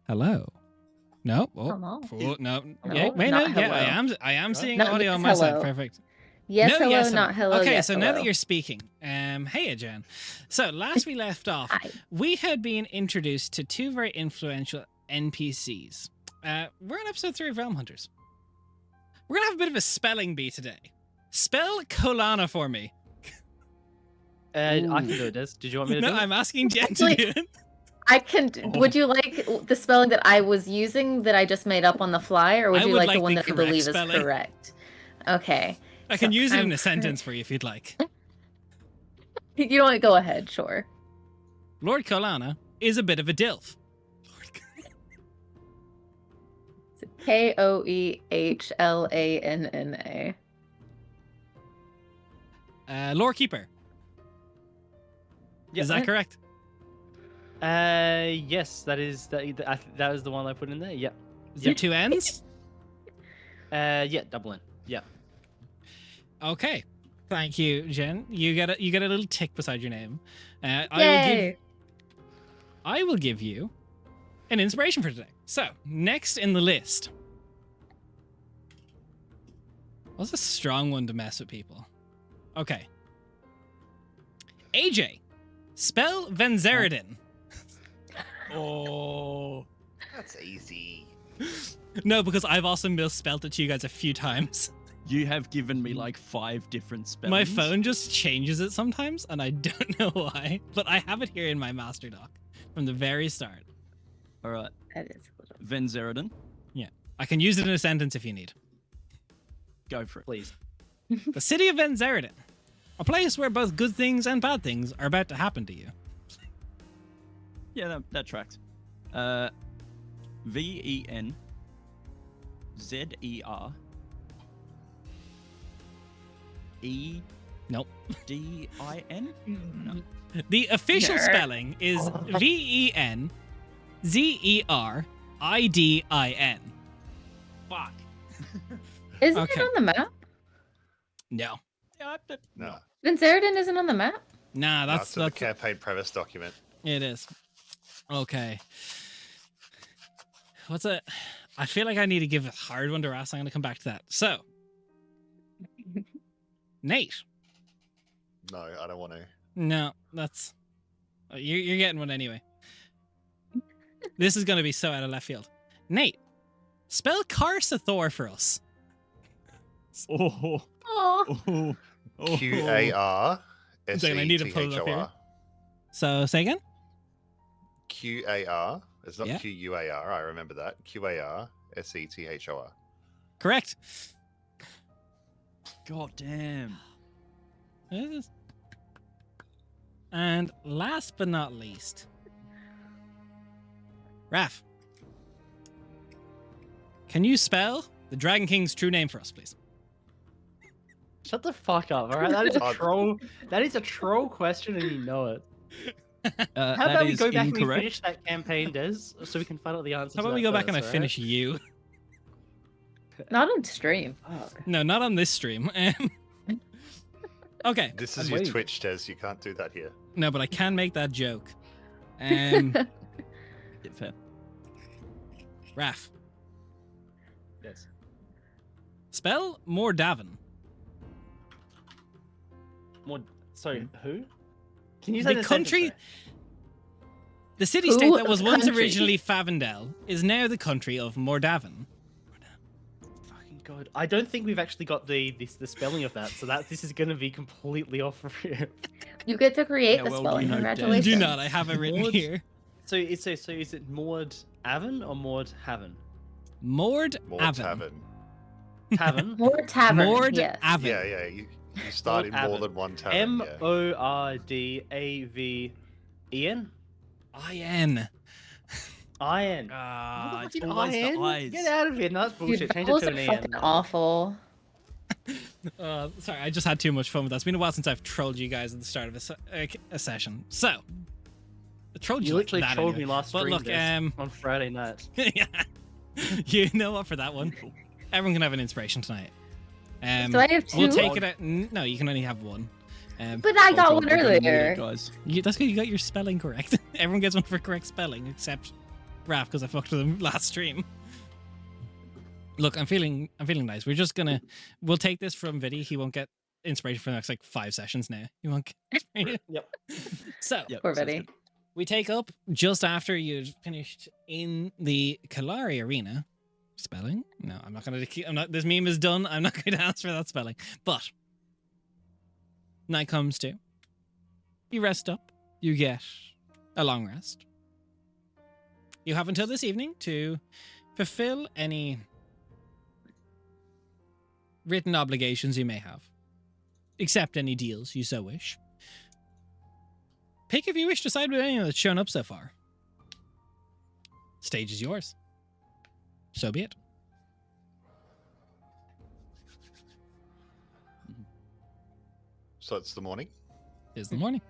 Hello. No. Oh, Hello. no. No, Yeah, wait, not no. Yeah, hello. I am seeing Not audio yes, on my side. hello. Perfect. Yes, No, hello, yes, not hello. Okay, yes, so hello. now that you're speaking, hey, Jen. So last we left off, Hi. we had been introduced to two very influential NPCs. We're on episode 3 of Realmhunters. We're gonna have a bit of a spelling bee today. Spell Colana for me. I can do it, Des. Did you want me to do it? No, I'm asking Jen to Actually, do it. I can. Oh. Would you like the spelling that I was using that I just made up on the fly, or would I you would like like the one the that I correct believe spelling. is correct? Okay. I can use it in a I'm sentence for you if you'd like. You don't go ahead, sure. Lord Colana is a bit of a dilf. Koehlanna. Lore Keeper. Yeah. Is that correct? Yes, that was the one I put in there. Yeah. Is there two N's? Yeah, double N. Yeah. Okay. Thank you, Jen. You get a little tick beside your name. Yay! I will give you an inspiration for today. So, next in the list. What's a strong one to mess with people? Okay. AJ, spell Venzeridin. Oh, that's easy. No, because I've also misspelled it to you guys a few times. You have given me like 5 different spellings. My phone just changes it sometimes, and I don't know why. But I have it here in my master doc from the very start. All right. That is a little... Venzeridin. Yeah. I can use it in a sentence if you need. Go for it. Please. The city of Venzeridin. A place where both good things and bad things are about to happen to you. Yeah, that tracks. VENZER Nope. DIN? No. The official Nerd. spelling is VENZERIDIN. Fuck. Isn't Okay. it on the map? No. No, Venzeridin isn't on the map? Nah, that's the that's campaign premise document. it is. Okay. What's it? I feel like I need to give a hard one to Ross. I'm going to come back to that. So, Nate. No, I don't want to. No, that's you're getting one anyway. This is going to be so out of left field. Nate, spell Karsathor for us. Oh. Oh. QARSETHOR. I need to pull it up here. So say again. QAR. It's not Yeah. QUAR. I remember that. QARSETHOR. Correct. God damn. And last but not least, Raph. Can you spell the Dragon King's true name for us, please? Shut the fuck up, all right? That is a Oh. troll. That is a troll question, and you know it. How That about we is go back and we incorrect. finish that campaign, Des, so we can find out the answer. How to about we that go back and I first, finish you? Not on stream. Fuck. No, not on this stream. Okay. This I'm is your waiting. Twitch, Des. You can't do that here. No, but I can make that joke. Yeah, fair. Raph, Yes. spell Mordavin. More. Sorry, who? Can you say The the country, sentence the city-state Who that was once country? originally Favendel is now the country of Mordavin. there? Fucking god! I don't think we've actually got the spelling of that, so this is gonna be completely off for you. You get to create Yeah, the well, spelling. you know, Dan. Congratulations. Do not, I have it written Mord- here. So is it Mord Avon or Mord Haven? Mord More Avon. tavern. Tavern. More tavern. Mord yes. Avon. Yeah, yeah. You start in more Avon. than one tavern. Yeah. MORDAVEN. I-N. Iron. Ah, it's Fucking always the iron? eyes. Get out of here! No, that's bullshit. Dude, Change vowels it to are an fucking EN. awful. Sorry, I just had too much fun with that. It's been a while since I've trolled you guys at the start of a session. So, I trolled you You like literally that trolled anyway. me last But stream look, Des, on Friday night. yeah. You know what? For that one, everyone can have an inspiration tonight. So I have We'll two? take it at... No, you can only have one. But I got Hold one on, we're gonna need earlier. it, guys. That's good. You got your spelling correct. Everyone gets one for correct spelling, except Raph because I fucked with him last stream. Look, I'm feeling nice. We'll take this from Viddy. He won't get inspiration for the next like 5 sessions now. He won't get Yep. So Yep, Poor sounds Betty. good. we take up just after you'd finished in the Kalari arena. Spelling? No, I'm not going to. This meme is done. I'm not going to answer that spelling. But night comes to. You rest up. You get a long rest. You have until this evening to fulfill any written obligations you may have, accept any deals you so wish. Pick if you wish to side with anyone that's shown up so far. Stage is yours. So be it. So it's the morning. It is the morning.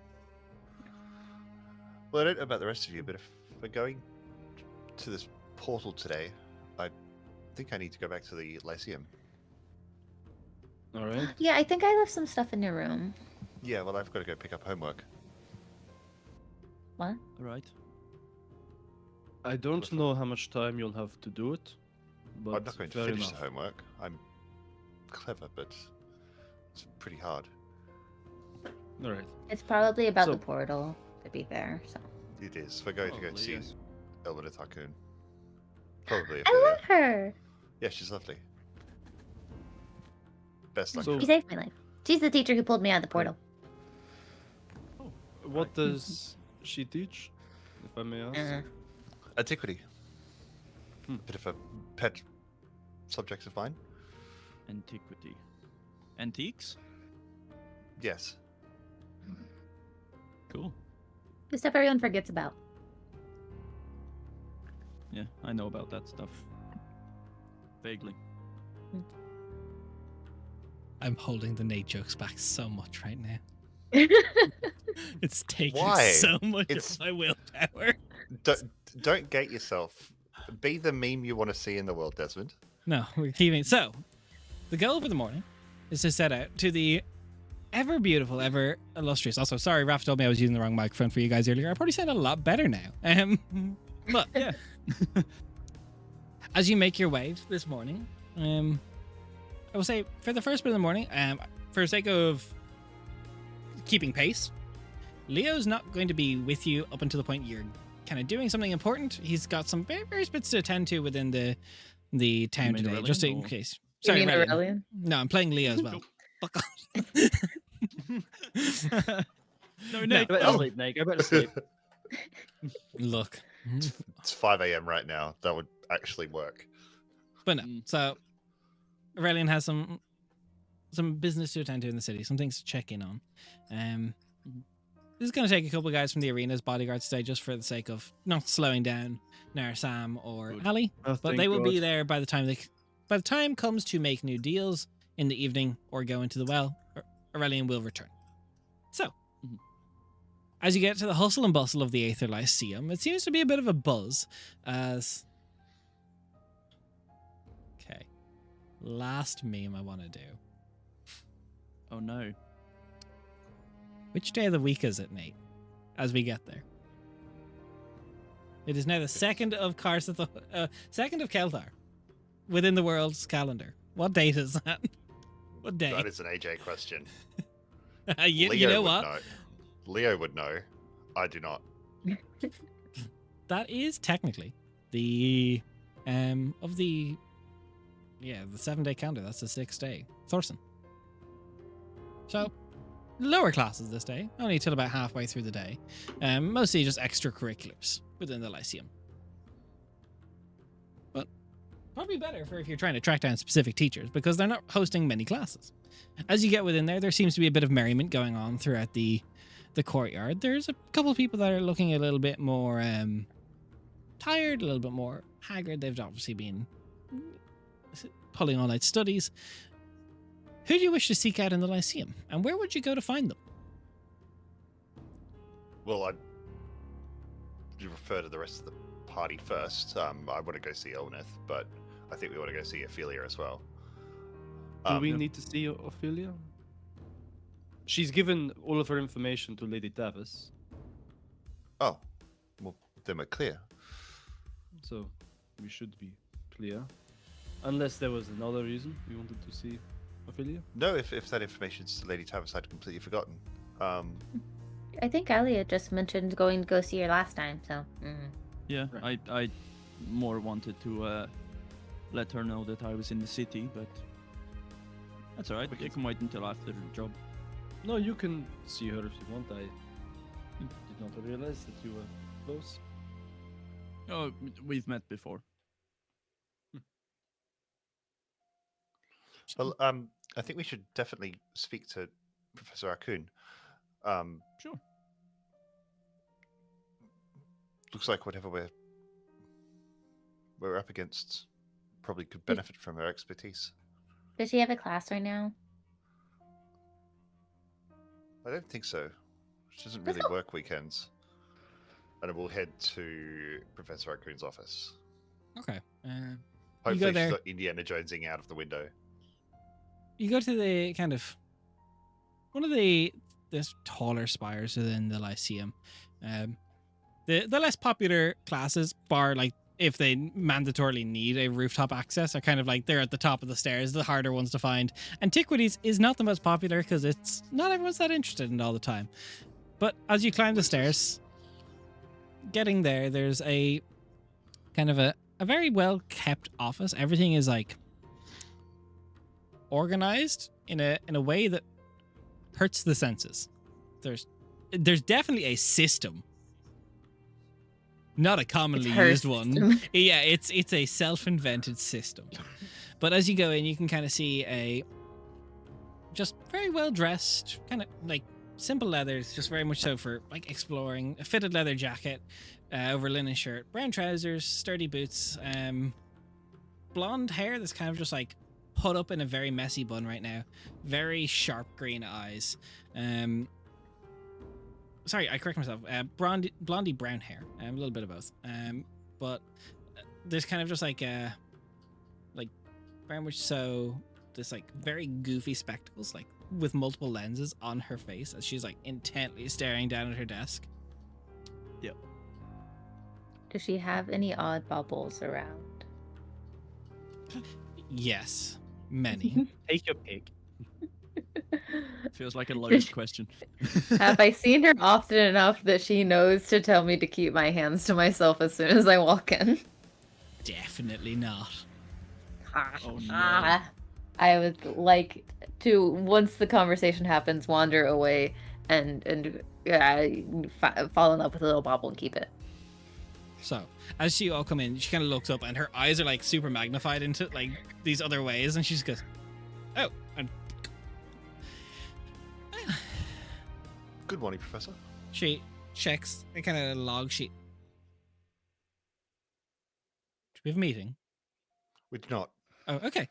Well, I don't know about the rest of you, but if we're going to this portal today, I think I need to go back to the Lyceum. All right. Yeah, I think I left some stuff in your room. Yeah, well, I've got to go pick up homework. What? All right. I don't know how much time you'll have to do it, but I'm not going to fair finish enough. the homework. I'm clever, but it's pretty hard. All right. It's probably about So- the portal, to be fair. So It is. We're going to go Probably, see yes. Elvina Tarkoon. Probably. I love her. Yeah, she's lovely. Best luck. So- She saved my life. She's the teacher who pulled me out of the portal. What does she teach, if I may ask? Uh, Antiquity. Hmm. Bit of a pet subject of mine. Antiquity. Antiques? Yes. Cool. the stuff everyone forgets about. Yeah, I know about that stuff. Vaguely. I'm holding the Nate jokes back so much right now. It's taking Why? so much It's- of my willpower. Don't gate yourself. Be the meme you want to see in the world, Desmond. No, we're keeping. So, the goal for the morning is to set out to the ever beautiful, ever illustrious. Also, sorry, Raph told me I was using the wrong microphone for you guys earlier. I probably sound a lot better now. But Yeah. as you make your way this morning, I will say for the first bit of the morning, for the sake of keeping pace, Leo's not going to be with you up until the point you're kind of doing something important. He's got some various bits to attend to within the town mean today, Aurelian, just in or- case. You Sorry, mean Aurelian. Aurelian? No, I'm playing Leo as well. Fuck off. No, No. Nick. Go back to sleep, Nate. Go back to sleep. Look. It's 5 a.m. right now. That would actually work. But no. Mm. So Aurelian has some business to attend to in the city, some things to check in on. This is going to take a couple of guys from the arena's bodyguards today, just for the sake of not slowing down Narsam or Good. Ali. Oh, But thank they will be God. there by the time comes to make new deals in the evening or go into the well. Aurelian will return. So, Mhm. as you get to the hustle and bustle of the Aether Lyceum, it seems to be a bit of a buzz as. Okay. Last meme I want to do. Oh no. Which day of the week is it, Nate? As we get there. It is now the 2nd of second of Kelthar within the world's calendar. What date is that? What day? That is an AJ question. you Leo know would what? know. Leo would know. I do not. That is technically the of the 7-day calendar. That's the 6th day. Thorson. So lower classes this day, only till about halfway through the day. Mostly just extracurriculars within the Lyceum. But probably better for if you're trying to track down specific teachers, because they're not hosting many classes. As you get within there seems to be a bit of merriment going on throughout the courtyard. There's a couple of people that are looking a little bit more tired, a little bit more haggard. They've obviously been pulling all-night studies. Who do you wish to seek out in the Lyceum, and where would you go to find them? Well, you refer to the rest of the party first. I want to go see Elneth, but I think we want to go see Ophelia as well. Do we yeah. need to see Ophelia? She's given all of her information to Lady Davis. Oh, well, then we're clear. so we should be clear. Unless there was another reason we wanted to see Ophelia. No, if that information's Lady Taverside completely forgotten. I think Elliot just mentioned going to go see her last time, so. Yeah, Right. I more wanted to let her know that I was in the city, but that's alright. You can wait until after the job. No, you can see her if you want. I did not realize that you were close. Oh, we've met before. Well, I think we should definitely speak to Professor Akun. Sure. Looks like whatever we're up against probably could benefit from her expertise. Does she have a class right now? I don't think so. She doesn't really work weekends. And we'll head to Professor Akun's office. Okay. Hopefully there. she's not Indiana Jonesing out of the window. You go to the kind of one of the taller spires within the Lyceum. The less popular classes, bar like if they mandatorily need a rooftop access, are kind of like they're at the top of the stairs, the harder ones to find. Antiquities is not the most popular because it's not everyone's that interested in it all the time. But as you climb the stairs, getting there, there's a kind of a very well kept office. Everything is like organized in a way that hurts the senses. There's definitely a system, not a commonly her used one. system. Yeah, it's a self-invented system. But as you go in, you can kind of see a just very well dressed, kind of like simple leathers, just very much so for like exploring. A fitted leather jacket over a linen shirt, brown trousers, sturdy boots, blonde hair that's kind of just like put up in a very messy bun right now. Very sharp green eyes. Sorry, I correct myself. Blondie brown hair. A little bit of both. But there's kind of just like very much so this like very goofy spectacles, like with multiple lenses on her face as she's like intently staring down at her desk. Yep. Does she have any odd bubbles around? Yes, many. Take your pick. Feels like a loaded question. Have I seen her often enough that she knows to tell me to keep my hands to myself as soon as I walk in? Definitely not. Oh, no. I would like to, once the conversation happens, wander away and fall in love with a little bauble and keep it. So, as you all come in, she kind of looks up and her eyes are like super magnified into like these other ways, and she just goes, "Oh," and Good morning, Professor. she checks a kind of log sheet. Do we have a meeting? We do not. Oh, okay.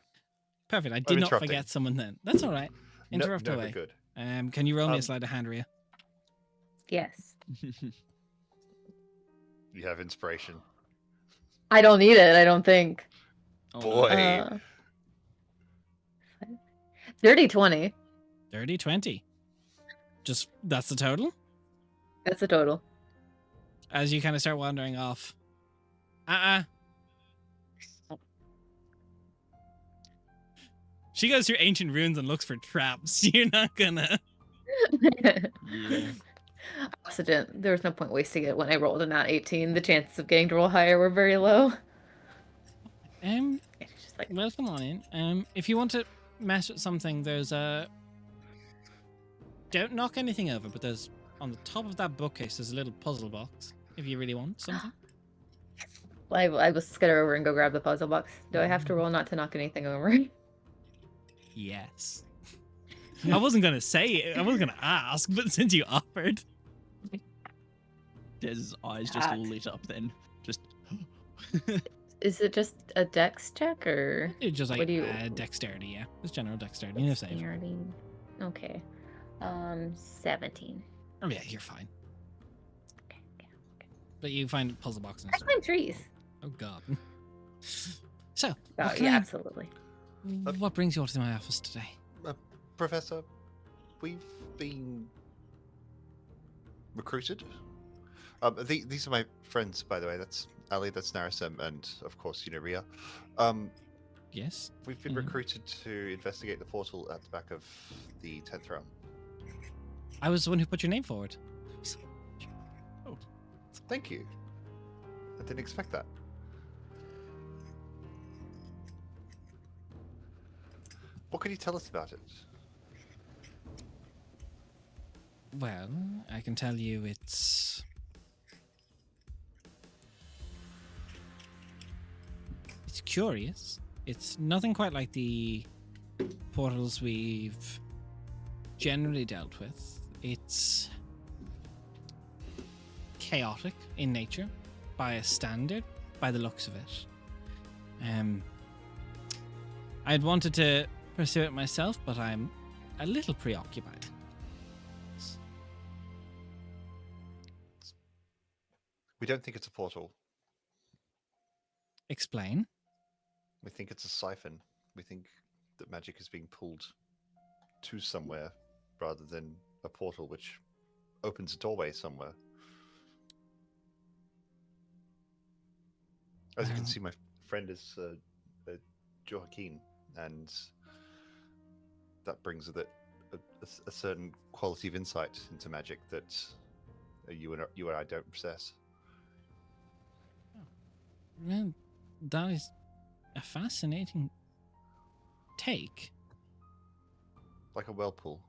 Perfect. I did not interrupting. forget someone then. That's all right. Interrupt no, away. Good. Can you roll me a slide of hand, Rhea? Yes. You have inspiration. I don't need it, I don't think. Oh, Boy. Dirty 20. Dirty 20. Just, that's the total? That's the total. As you kind of start wandering off. She goes through ancient ruins and looks for traps. You're not gonna. Yeah. Accident. There was no point wasting it when I rolled a nat 18. The chances of getting to roll higher were very low. It's just like, Well, come on in. If you want to mess with something, there's a. Don't knock anything over, but there's on the top of that bookcase. There's a little puzzle box. If you really want something. I will skitter over and go grab the puzzle box. Do I have to roll not to knock anything over? Yes. I wasn't gonna say it. I wasn't gonna ask, but since you offered. Dez's eyes just God. lit up then. Just. Is it just a dex check or It's just like What do you- dexterity, yeah. It's general dexterity. You know, save. dexterity? Okay. 17. Oh yeah, you're fine. Okay. But you find puzzle boxes. I climb trees. Oh god. So, Oh what, can yeah, I- absolutely. what brings you all to my office today? Professor, we've been recruited. These are my friends, by the way. That's Ali, that's Narasem, and of course, Ria. Yes. We've been recruited to investigate the portal at the back of the 10th realm. I was the one who put your name forward. Thank you. I didn't expect that. What can you tell us about it? Well, I can tell you it's curious. It's nothing quite like the portals we've generally dealt with. It's chaotic in nature by a standard, by the looks of it. I'd wanted to pursue it myself, but I'm a little preoccupied. We don't think it's a portal. Explain. We think it's a siphon. We think that magic is being pulled to somewhere rather than a portal which opens a doorway somewhere. As you can Well- see, my friend is Joaquin, and that brings with it a certain quality of insight into magic that you and I don't possess. Well, that is a fascinating take. Like a whirlpool.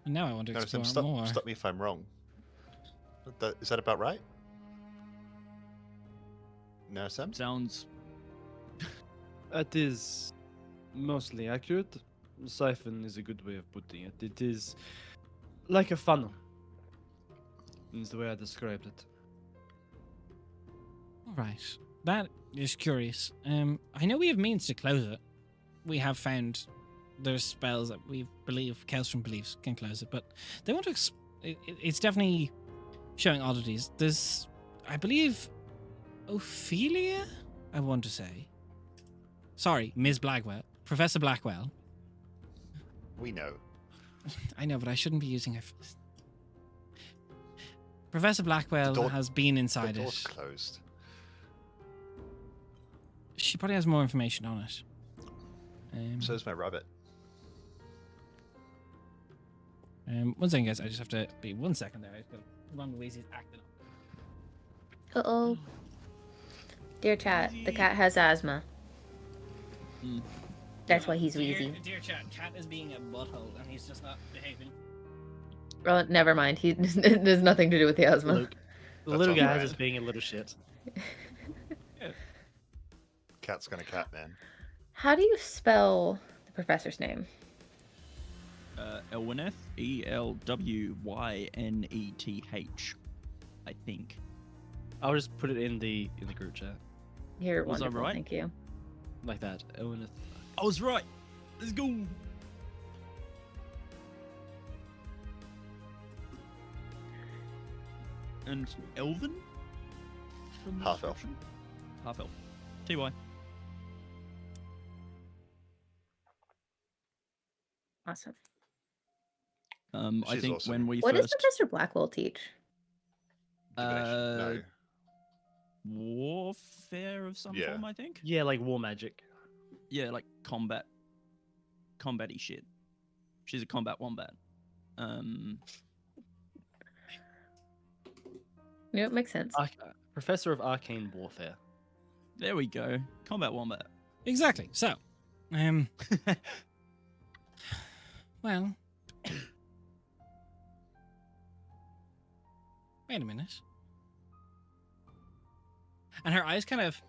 And now I want to No, explore Sam, more. stop me if I'm wrong. Is that about right? No, Sam? Sounds That is mostly accurate. Siphon is a good way of putting it. It is like a funnel. Is the way I described it. All right, that is curious. I know we have means to close it. We have found there's spells that we believe Kelstrom believes can close it, but they want to. It's definitely showing oddities. There's, I believe, Ophelia. I want to say. Sorry, Ms. Blackwell, Professor Blackwell. We know. I know, but I shouldn't be using her. Professor Blackwell door- has been The inside door's it. closed. She probably has more information on it. So is my rabbit. 1 second, guys. I just have to be 1 second there. I just got Ron Louise's acting up. Uh-oh. Dear chat, the cat has asthma. Mm. That's why he's wheezy. Dear chat, cat is being a butthole and he's just not behaving. Oh, never mind. He it has nothing to do with the asthma. Luke, the That's little on guy brand. is being a little shit. Cat's gonna cat, man. How do you spell the professor's name? Elwyneth, Elwyneth, I think. I'll just put it in the group chat You're Was I wonderful, right? thank you. like that. Elwyneth. I was right. Let's go. And Elven? From the Half elf. description? Half elf. TY. Awesome. I She's think awesome. when we What does first Professor Blackwell teach? Divination. No. warfare of some Yeah. form, I think. Yeah, like war magic. Yeah, like combat-y shit. She's a combat wombat. Yeah, it makes sense. Professor of Arcane Warfare. There we go. Combat wombat. Exactly. So, well, wait a minute. And her eyes kind of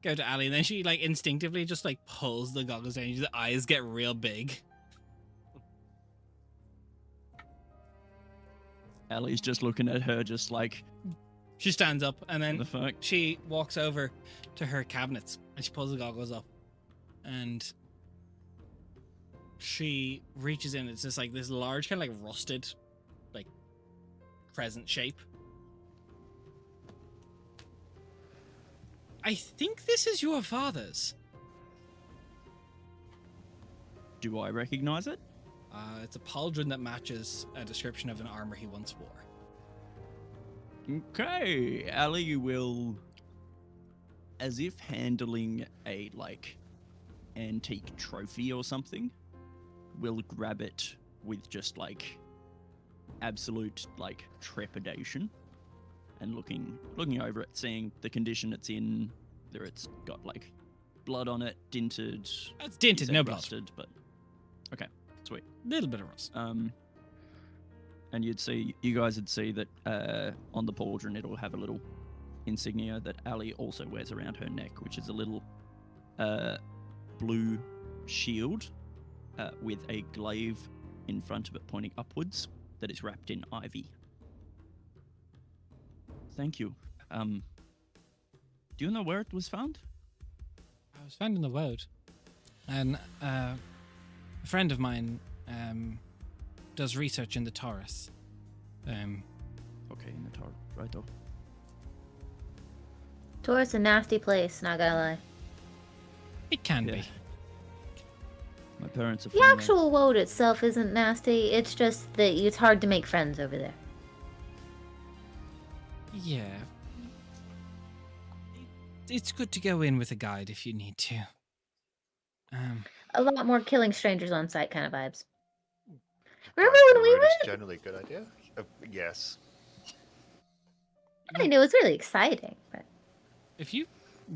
go to Ali, and then she like instinctively just like pulls the goggles down. The eyes get real big. Allie's just looking at her, just like, She stands up, and what then the fuck? she walks over to her cabinets, and she pulls the goggles up, and she reaches in. It's just like this large, kind of like rusted, like crescent shape. I think this is your father's. Do I recognize it? It's a pauldron that matches a description of an armor he once wore. Okay, Ali will, as if handling a antique trophy or something, will grab it with just absolute trepidation, and looking over it, seeing the condition it's in. There, it's got blood on it, dinted. It's dinted, you said no blood. rusted, but okay, sweet. Little bit of rust. And you guys would see that on the pauldron it'll have a little insignia that Ali also wears around her neck, which is a little blue shield with a glaive in front of it pointing upwards that is wrapped in ivy. Thank you. Do you know where it was found? I was found in the wood, and a friend of mine does research in the Taurus. Okay, in the tower, righto. Taurus a nasty place, not gonna lie. It can Yeah. be. My parents are The from there. actual woad itself isn't nasty, it's just that it's hard to make friends over there. Yeah. It's good to go in with a guide if you need to. A lot more killing strangers on sight kind of vibes. Guide Remember to when the we road is went? generally a good idea. Yes. I mean, it was really exciting, but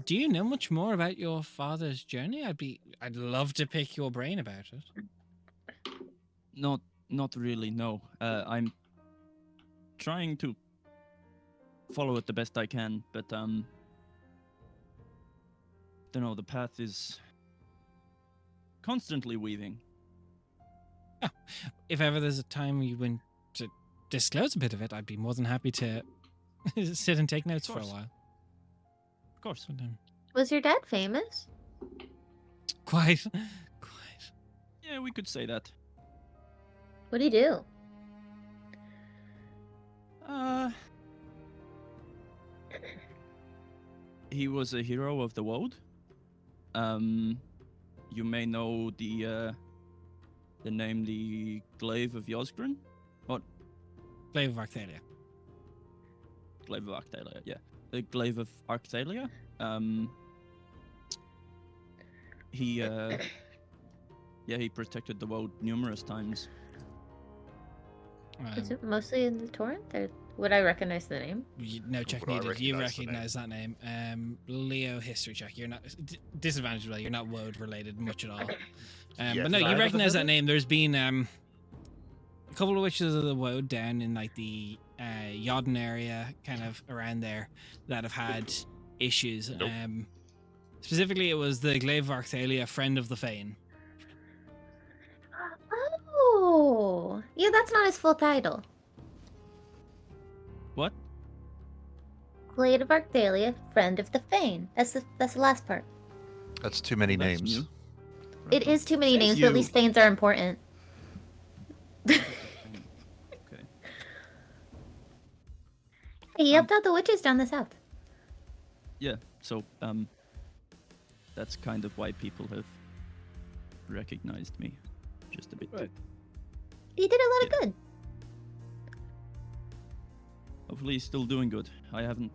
Do you know much more about your father's journey? I'd love to pick your brain about it. Not really, no. I'm trying to follow it the best I can, but don't know, the path is constantly weaving. If ever there's a time you want to disclose a bit of it, I'd be more than happy to sit and take notes Of for a course. while. Of course. But, was your dad famous? quite. Yeah, we could say that. What'd he do? He was a hero of the world. You may know the name, the Glaive of Yosgren? What? Glaive of Arctalia. Glaive of Arctalia, yeah. The Glaive of Arctalia. He he protected the world numerous times. Is it mostly in the torrent? Or would I recognize the name? No check Would I needed. You recognise the name? recognize that name. Leo history check. You're not disadvantaged. Well, you're not woad related much at all. Yes, But no, I've you never recognize heard that of name. There's been a couple of witches of the woad down in the Yodden area, kind of around there, that have had issues. Nope. Specifically, it was the Glaive of Arctalia, friend of the Fane. Oh, yeah, that's not his full title. What? Glade of Arctalia, friend of the Fane. That's the last part. That's too many That's names. new. It is too many Says names, but at you. least Fanes are important. Okay. He helped out the witches down the south. Yeah, so that's kind of why people have recognized me just a bit. Right. He did a lot of good. Hopefully he's still doing good. I haven't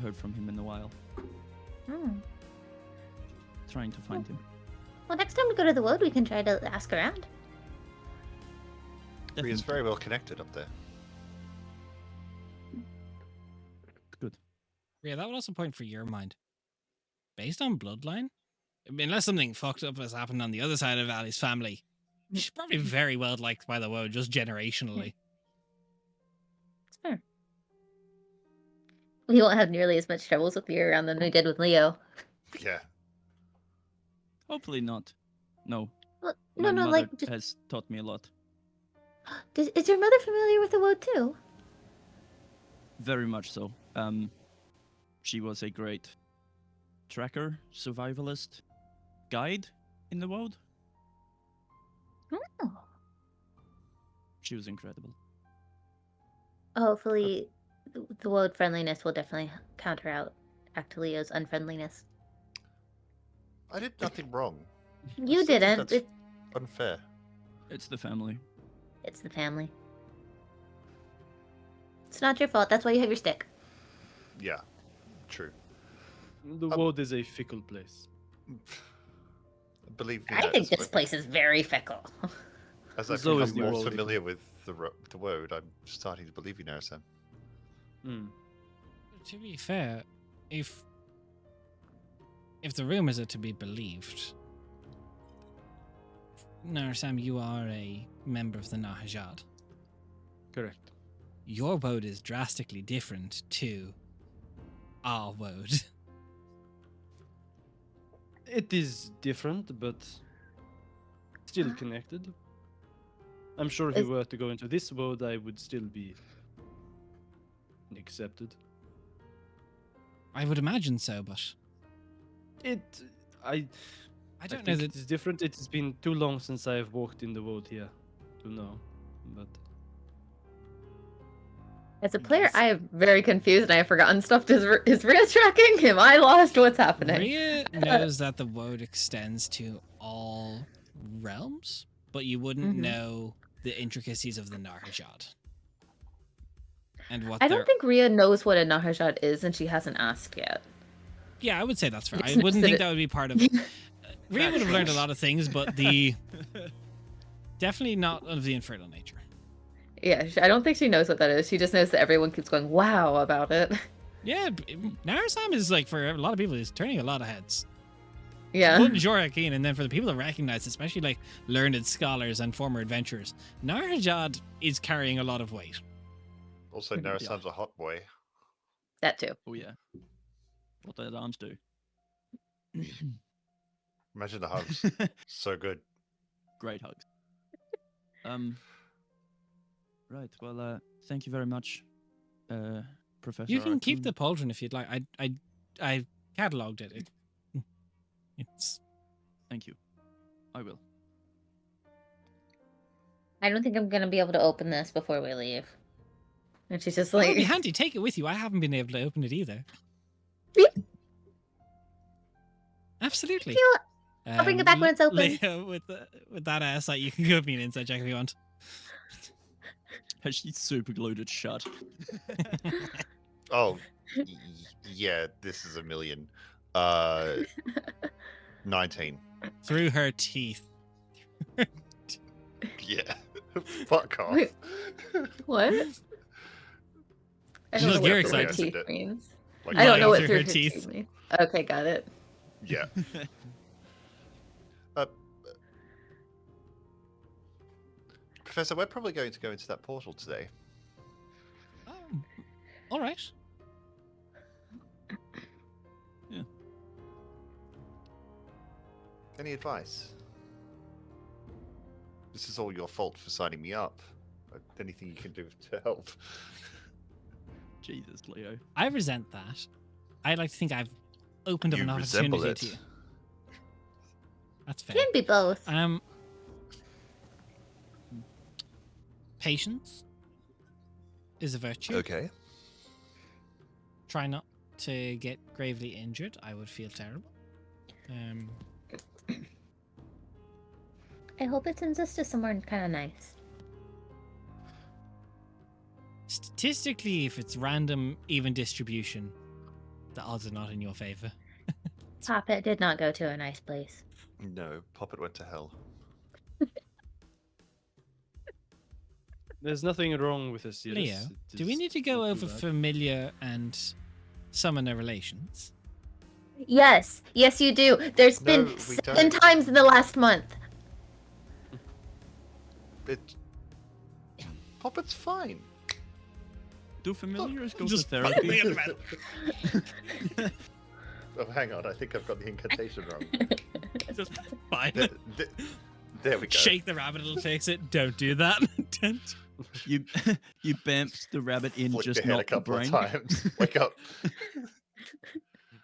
heard from him in a while. Hmm. Trying to find him. Well, next time we go to the wood, we can try to ask around. He is Definitely. very well connected up there. Good. Yeah, that would also point for your mind. Based on bloodline, I mean, unless something fucked up has happened on the other side of Ali's family, she's probably very well liked by the woad, just generationally. It's fair. We won't have nearly as much troubles with you around than we did with Leo. Yeah. Hopefully not. No. Well, My no, mother like, just, has taught me a lot. is your mother familiar with the woad too? Very much so. She was a great tracker, survivalist, guide in the world. Oh. She was incredible. Hopefully, the woad friendliness will definitely counter out Leo's unfriendliness. I did nothing wrong. You still think didn't. that's- unfair. It's the family. It's the family. It's not your fault. That's why you have your stick. Yeah, true. The world is a fickle place. Believe me, I that think as this place is very fickle. as I've So is become the more world. familiar with the road, I'm starting to believe you, Narasam. Hmm. To be fair, if the rumors are to be believed, Narasam, you are a member of the Nahajad. Correct. Your woad is drastically different to our woad. It is different, but still connected. I'm sure if we Is- were to go into this world, I would still be accepted. I would imagine so, but It, I I don't know think that. it is different. It has been too long since I have walked in the world here to know. But As a player, Yes. I am very confused and I have forgotten stuff. Is Rhea tracking? Am I lost? What's happening? Rhea knows that the woad extends to all realms, but you wouldn't Mhm. know the intricacies of the Nahajad. And what I they're. don't think Rhea knows what a Nahajad is, and she hasn't asked yet. Yeah, I would say that's fair. I Just knows wouldn't that think it- that would be part of. Rhea would have learned a lot of things, but the definitely not of the infernal nature. Yeah, I don't think she knows what that is. She just knows that everyone keeps going wow about it. Yeah, Narasam is like for a lot of people, is turning a lot of heads. Yeah. One Jorakin, and then for the people that recognize, especially like learned scholars and former adventurers, Narajad is carrying a lot of weight. Also, Mhm. Narasam's a hot boy. That too. Oh yeah. What their arms do. Imagine the hugs. So good. Great hugs. Right. Well, thank you very much, Professor. You can keep the Arkun. pauldron if you'd like. I cataloged it. It's Thank you. I will. I don't think I'm gonna be able to open this before we leave. And she's just That would like, be handy. Take it with you. I haven't been able to open it either. Beep. Absolutely. I'll bring it back when it's open. Leah, with that sight, you can give me an inside check if you want. Has she super glued it shut? Oh, yeah, this is a million. 19. Through her teeth. Yeah. Fuck off. Wait, what? I don't Look, know what you're through her excited. teeth It. means. Like, I don't know what through through her her teeth. teeth means. Okay, got it. Yeah. Uh, Professor, we're probably going to go into that portal today. Oh, all right. Any advice? This is all your fault for signing me up. Anything you can do to help? Jesus, Leo. I resent that. I like to think I've opened up You an resemble opportunity it. to you. That's fair. Can be both. Patience is a virtue. Okay. Try not to get gravely injured. I would feel terrible. I hope it sends us to somewhere kind of nice. Statistically, if it's random, even distribution, the odds are not in your favor. Papa did not go to a nice place. No, Poppet went to hell. there's nothing wrong with this. Leo, do we need to go over familiar and summoner relations? Yes, yes, you do. There's No, been we 7 don't. times in the last month. It. Poppet's fine. Do familiars go to Just therapy? Oh, hang on. I think I've got the incantation wrong. Just fine. There we go. Shake the rabbit, it'll fix it. Don't do that. Don't. you you bamped the rabbit in, Flick just the head not a couple the of brain. times. Wake up.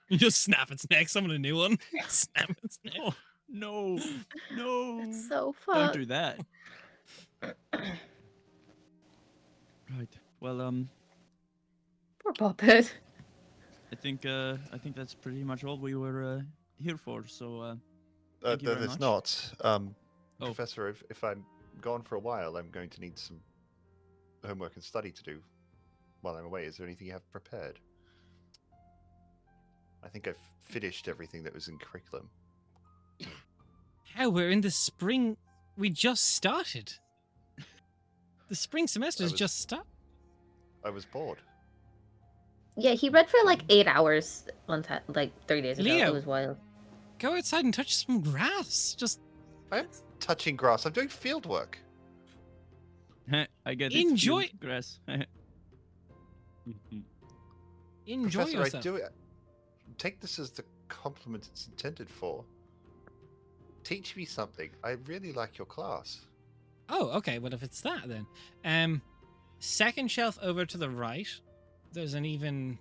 You just snap its neck, summon a new one. Snap its neck. Oh, no, no! It's so Don't fun. do that. Right. Well, Poor Puppet. I think that's pretty much all we were here for. So, thank you very There's much. not. Oh. Professor, if I'm gone for a while, I'm going to need some homework and study to do while I'm away. Is there anything you have prepared? I think I've finished everything that was in curriculum. How we're in the spring. We just started. The spring semester has was- just started. I was bored. Yeah, he read for like 8 hours one time, like 3 days ago. Leo. It was wild. Go outside and touch some grass. Just I'm touching grass. I'm doing field work. I get it. Enjoy- field grass. enjoy Professor, yourself. I do it. Take this as the compliment it's intended for. Teach me something. I really like your class. Oh, okay. Well, if it's that, then, second shelf over to the right. There's an even.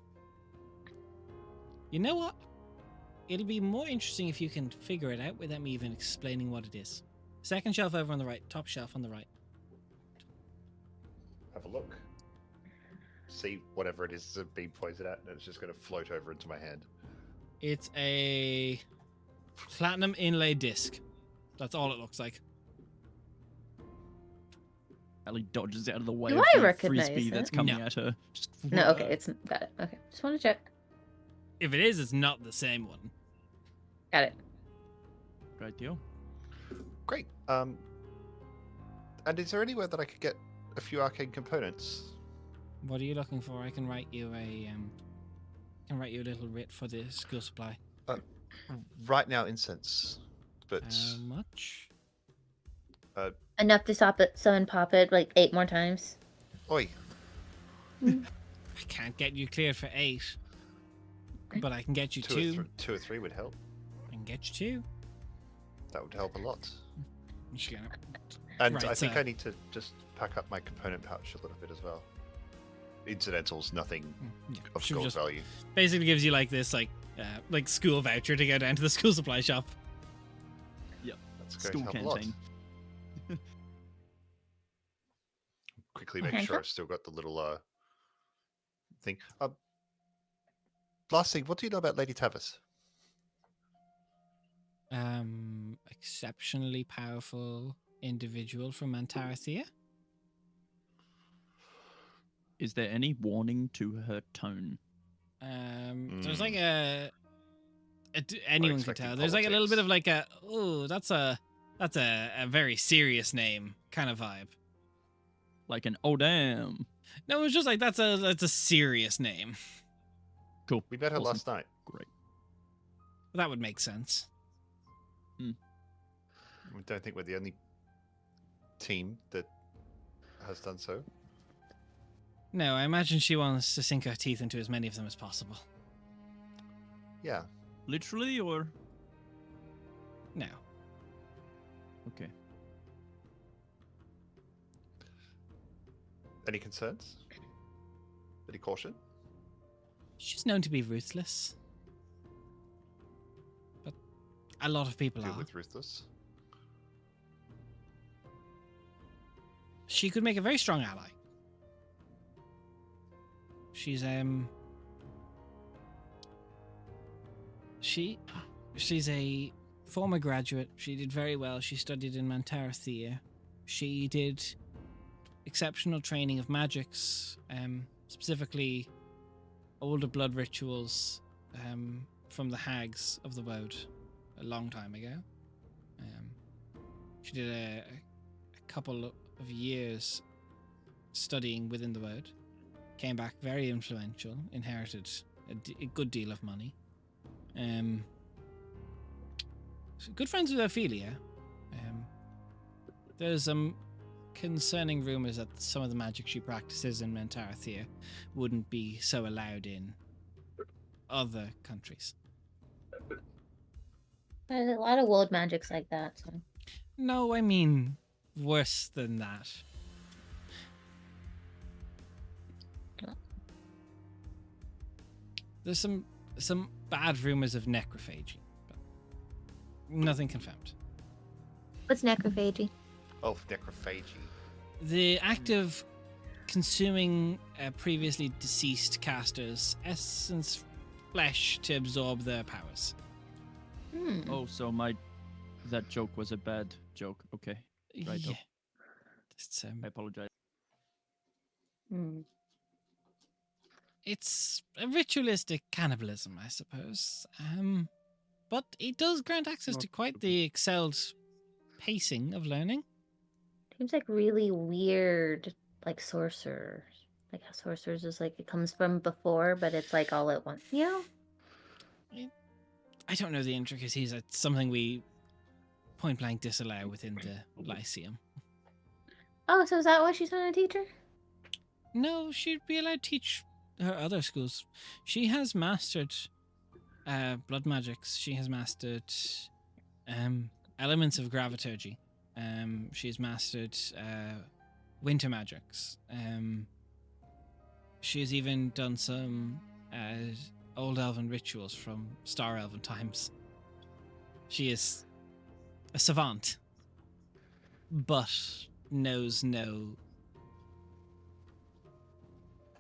You know what? It'll be more interesting if you can figure it out without me even explaining what it is. Second shelf over on the right. Top shelf on the right. Have a look. See whatever it is that's being pointed at, and it's just going to float over into my hand. It's a platinum inlay disc. That's all it looks like. Ellie dodges out of the way Do of I the recognize frisbee that's it? coming No. at her. Just, No, okay, it's got it. Okay, just want to check. If it is, it's not the same one. Got it. Great deal. Great. And is there anywhere that I could get a few arcane components? What are you looking for? I can write you a little writ for the school supply. Right now, incense. But How much? Enough to stop it, summon Pop It like 8 more times. oi, I can't get you cleared for 8, but I can get you 2. two or three would help. I can get you 2. That would help a lot. I'm just gonna- And Right, I think so- I need to just pack up my component pouch a little bit as well. Incidentals, nothing Yeah, of she gold just value. basically gives you like this like school voucher to go down to the school supply shop. That's going School to help a lot. canteen. Quickly make Okay. sure I've still got the little thing. Last thing, what do you know about Lady Tavis? Exceptionally powerful individual from Antarathea. Is there any warning to her tone? There's like anyone can expecting tell. There's like a little bit of politics. like that's a very serious name kind of vibe. Like an oh damn. No, it's just like that's a serious name. Cool. We met her Awesome. last night. Great. That would make sense. I don't think we're the only team that has done so. No, I imagine she wants to sink her teeth into as many of them as possible. Yeah. Literally or No. okay. Any concerns? Any caution? She's known to be ruthless. But a lot of people Deal are. with ruthless. She could make a very strong ally. She's she's a former graduate. She did very well. She studied in Mantarathea. She did exceptional training of magics, specifically older blood rituals from the hags of the Woad a long time ago. She did a couple of years studying within the Woad. Came back very influential, inherited a good deal of money. So good friends with Ophelia. There's some concerning rumors that some of the magic she practices in Mantarathea wouldn't be so allowed in other countries. There's a lot of world magics like that. So. No, I mean worse than that. There's some bad rumors of necrophagy, but nothing confirmed. What's necrophagy? Oh, necrophagy. The act of consuming a previously deceased caster's essence flesh to absorb their powers. Hmm. Oh, so my That joke was a bad joke. Okay, right. Yeah. It's, I apologize. Hmm. it's a ritualistic cannibalism, I suppose. But it does grant access Not to quite stupid. the excelled pacing of learning. Seems like really weird, like sorcerers. Like how sorcerers is like it comes from before, but it's like all at once. You know? I don't know the intricacies. It's something we point blank disallow within the Lyceum. Oh, so is that why she's not a teacher? No, she'd be allowed to teach her other schools. She has mastered blood magics. She has mastered elements of graviturgy. She's mastered winter magics. She has even done some old elven rituals from Star Elven times. She is a savant, but knows no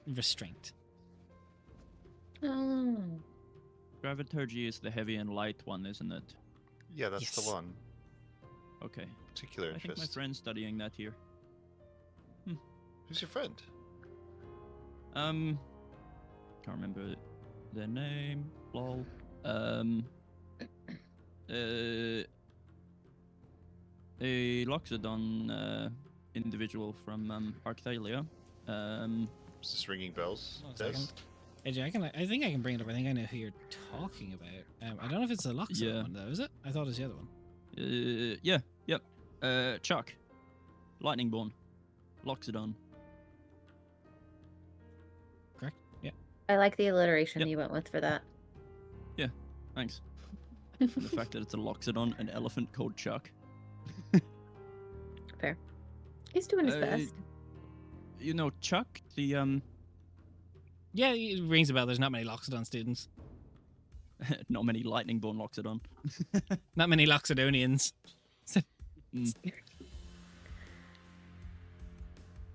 restraint. Oh. Graviturgy is the heavy and light one, isn't it? Yeah, that's Yes. the one. Okay. Particular I think my interest. friend's studying that here. Who's your friend? Can't remember their name. Lol. A Loxodon individual from Arcthalia. Is this ringing bells? One Des? second. AJ, I think I can bring it up. I think I know who you're talking about. I don't know if it's the Loxodon Yeah. one though, is it? I thought it was the other one. Yeah, yep. Chuck. Lightningborn. Loxodon. Correct? Yeah. I like the alliteration Yep. you went with for that. Thanks. And the fact that it's a Loxodon, an elephant called Chuck. Fair. He's doing his Uh, best. You know Chuck, the Yeah, it rings a bell. There's not many Loxodon students. not many Lightningborn Loxodon. Not many Loxodonians.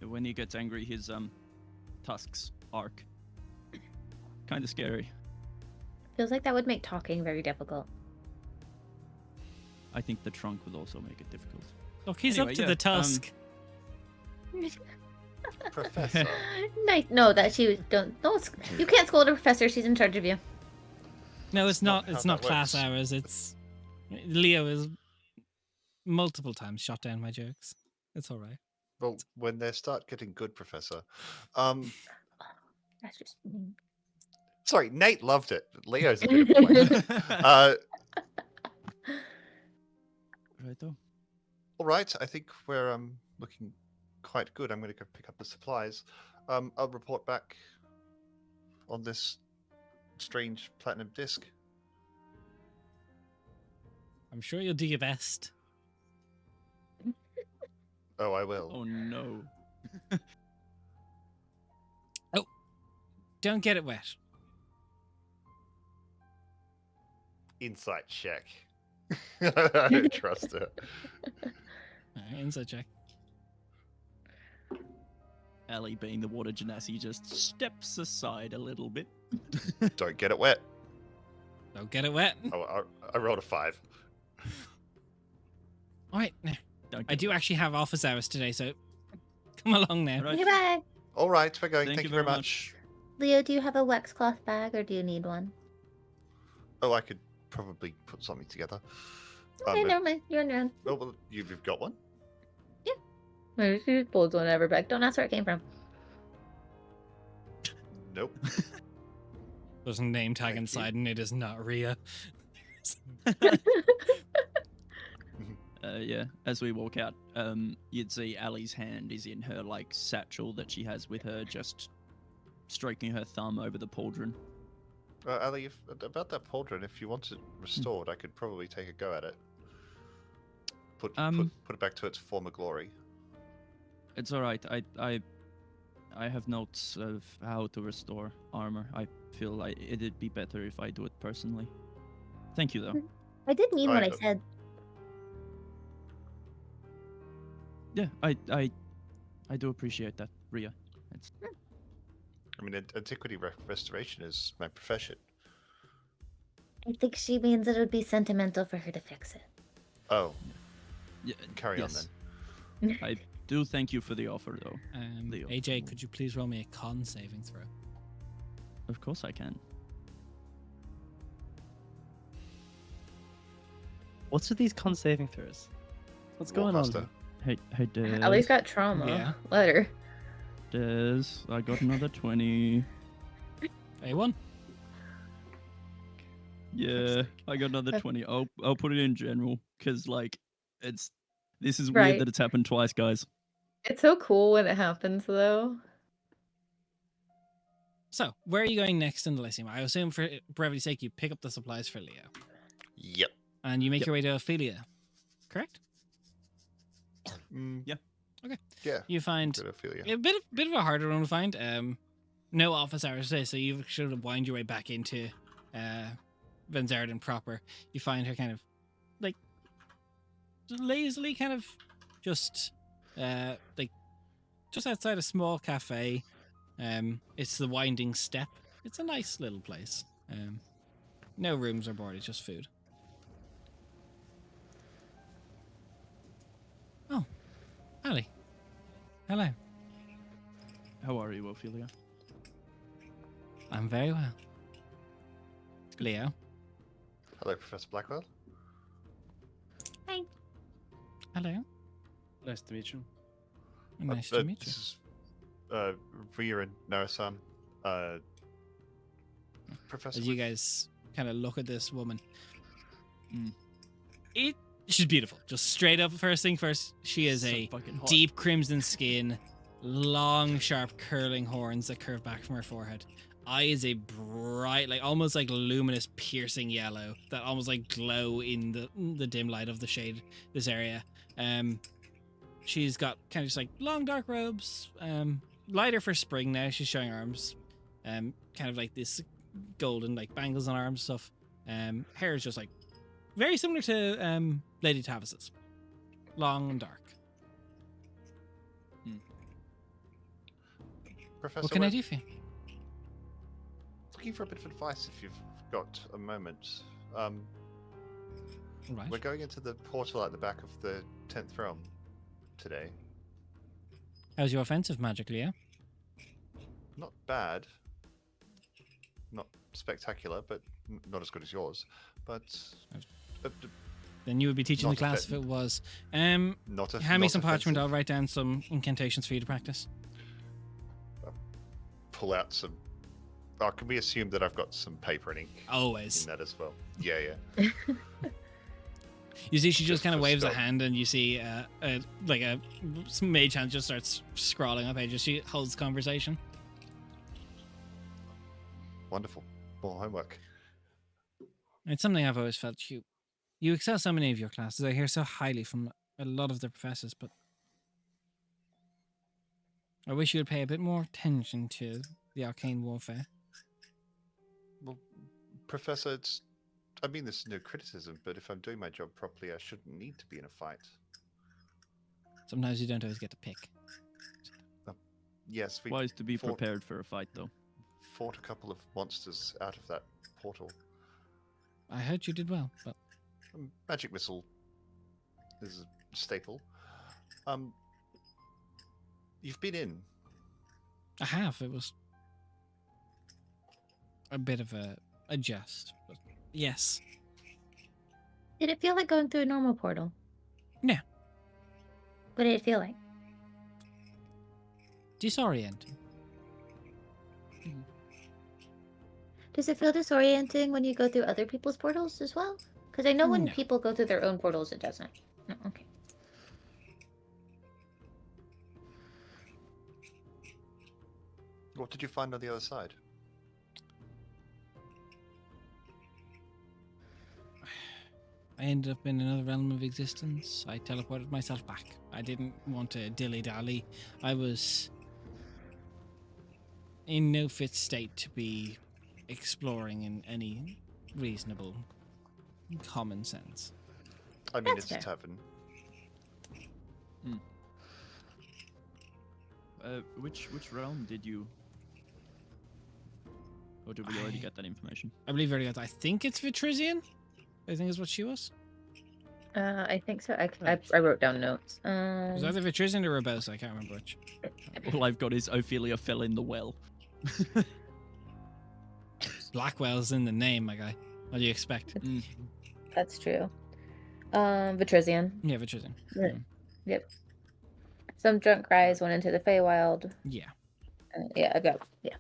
When he gets angry, his tusks arc. Kind of scary. Feels like that would make talking very difficult. I think the trunk would also make it difficult. Look, he's Anyway, up to yeah, the tusk. Professor. Nice. No, that she was don't. You can't scold a professor. She's in charge of you. No, it's not. not It's how not that class works. hours. It's Leo is multiple times shot down my jokes. It's all right. Well, when they start getting good, Professor. That's just mean. Sorry, Nate loved it. Leo's a bit of a blank. Right though. All right, I think we're looking quite good. I'm going to go pick up the supplies. I'll report back on this strange platinum disc. I'm sure you'll do your best. Oh, I will. Oh no. Don't get it wet. Insight check. I don't trust her. All right, inside check. Ellie, being the water genasi, just steps aside a little bit. Don't get it wet. Don't get it wet. Oh, I rolled a 5. All right, now, Don't I get do wet. actually have office hours today, so come along now. Right. Goodbye. All right, we're going. Thank Thank you you very very much. Leo, do you have a wax cloth bag or do you need one? Oh, I could probably put something together. Okay, never mind. You're on your own. Oh, well, you've got one? She just pulled one out of her bag. Don't ask where it came from. Nope. There's a name tag Thank you. inside, and it is not Ria. Yeah, as we walk out, you'd see Allie's hand is in her like satchel that she has with her, just stroking her thumb over the pauldron. Ali, about that pauldron, if you want it restored, I could probably take a go at it. Put it back to its former glory. It's all right. I have notes of how to restore armor. I feel like it'd be better if I do it personally. Thank you, though. I did mean what I Alright. said. Yeah, I do appreciate that, Ria. It's I mean, antiquity restoration is my profession. I think she means it would be sentimental for her to fix it. Oh, Yeah, carry on yes. then. I do thank you for the offer, though. Leo. AJ, could you please roll me a con saving throw? Of course I can. What's with these con saving throws? What's going on? Warcaster. Hey, Des. At least got trauma. Yeah. Letter. Des, I got another 20. A1. Yeah, I got another Uh, 20. I'll put it in general, because, like, this is weird Right. that it's happened twice, guys. It's so cool when it happens, though. So, where are you going next in the Lyceum? I assume for brevity's sake, you pick up the supplies for Leo. Yep. And you make Yep. your way to Ophelia. Correct? Mm, Yeah. Okay. Yeah. You find Good Ophelia. a bit of a harder one to find. No office hours today, so you should have wind your way back into Venzarden proper. You find her kind of like lazily kind of just like just outside a small cafe. It's the Winding Step. It's a nice little place. No rooms or board, it's just food. Oh, Ali. Hello. How are you, Ophelia? I'm very well. Leo. Hello, Professor Blackwell. Hi. Hello. Nice to meet you. Nice to meet you. This is Ria and Narasan. Professor. As you with- guys kind of look at this woman, Mm. she's beautiful. Just straight up, first thing first, she is So a fucking hot. deep crimson skin, long, sharp, curling horns that curve back from her forehead. Eyes a bright, like almost like luminous, piercing yellow that almost like glow in the dim light of the shade. This area. She's got kind of just like long dark robes. Lighter for spring now. She's showing arms. Kind of like this golden like bangles on arms stuff. Hair is just like very similar to Lady Tavis's. Long and dark. Professor, What can I we're do for you? looking for a bit of advice if you've got a moment. Right. We're going into the portal at the back of the 10th realm today. How's your offensive magic, Leo? Not bad. Not spectacular, but not as good as yours. But Then you would be teaching the Not class if offend- it was. not a Hand me not some parchment. I'll offensive. write down some incantations for you to practice. Pull out some. Oh, can we assume that I've got some paper and ink Always. in that as well? Yeah, yeah. You see, she just Just kind of for waves a start. hand, and you see, like some mage hand just starts scrawling on pages. She holds conversation. Wonderful. More homework. It's something I've always felt. You excel so many of your classes. I hear so highly from a lot of the professors, but I wish you would pay a bit more attention to the arcane warfare. Well, Professor, I mean this is no criticism, but if I'm doing my job properly, I shouldn't need to be in a fight. Sometimes you don't always get to pick. Yes, we Wise to be fought- prepared for a fight, though. fought a couple of monsters out of that portal. I heard you did well, but Magic missile is a staple. You've been in. I have. It was a bit of a jest, but yes. Did it feel like going through a normal portal? Yeah. What did it feel like? Disorienting. Does it feel disorienting when you go through other people's portals as well? Because I know when No. people go through their own portals, it doesn't. No, okay. What did you find on the other side? I ended up in another realm of existence. I teleported myself back. I didn't want to dilly-dally. I was in no fit state to be exploring in any reasonable common sense. I mean, That's it's a fair. tavern. Which realm did you? Or did we already I- get that information? I believe I already got that. I think it's Vitrisian. I think is what she was. I think so. I Right. wrote down notes. It was either Vitrizian or Rebosa, I can't remember which. All I've got is Ophelia fell in the well. Blackwell's in the name, my guy. What do you expect? That's true. Vitrizian. Yeah, Vitrizian. Yeah. Yep. Some drunk guys went into the Feywild. Yeah. Yeah, I got. Yeah.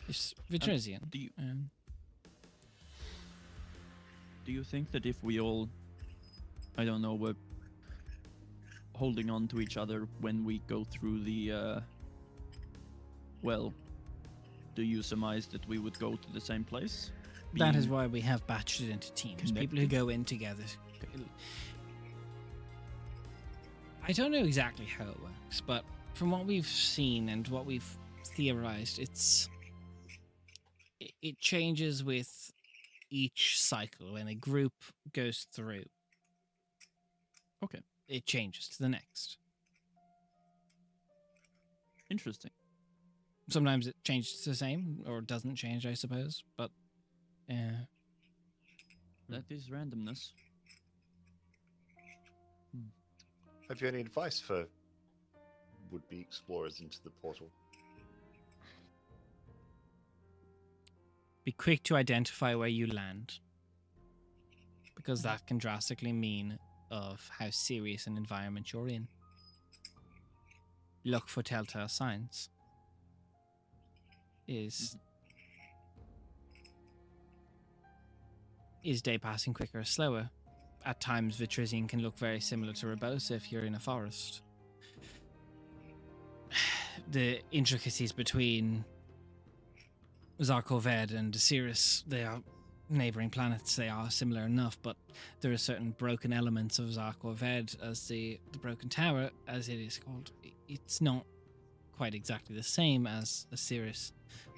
It's Vitrizian. Do you think that if we all, I don't know, were holding on to each other when we go through the well, do you surmise that we would go to the same place? That is Being- why we have batched it into teams. People who connected. go in together. I don't know exactly how it works, but from what we've seen and what we've theorized, it changes with each cycle. When a group goes through, Okay, it changes to the next. interesting. Sometimes it changes to the same, or doesn't change, I suppose. But That is randomness. Have you any advice for would-be explorers into the portal? be quick to identify where you land, because that can drastically mean of how serious an environment you're in. Look for telltale signs. Is day passing quicker or slower? At times, Vitrizian can look very similar to Rebosa if you're in a forest. The intricacies between Zarkoved and Osiris, they are neighboring planets. They are similar enough, but there are certain broken elements of Zarkoved, as the Broken Tower, as it is called. It's not quite exactly the same as Osiris.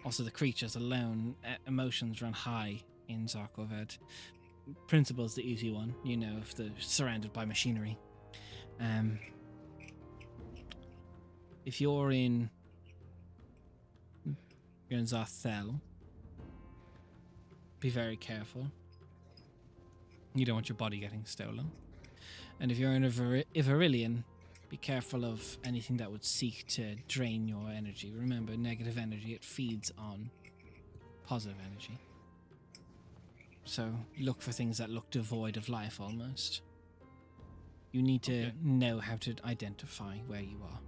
Also, the creatures alone, emotions run high in Zarkoved. Principle's the easy one, you know, if they're surrounded by machinery. If you're in Zarthel, be very careful. You don't want your body getting stolen. And if you're in Iverillion, be careful of anything that would seek to drain your energy. Remember, negative energy, it feeds on positive energy. So look for things that look devoid of life almost. You need to know how to identify where you are.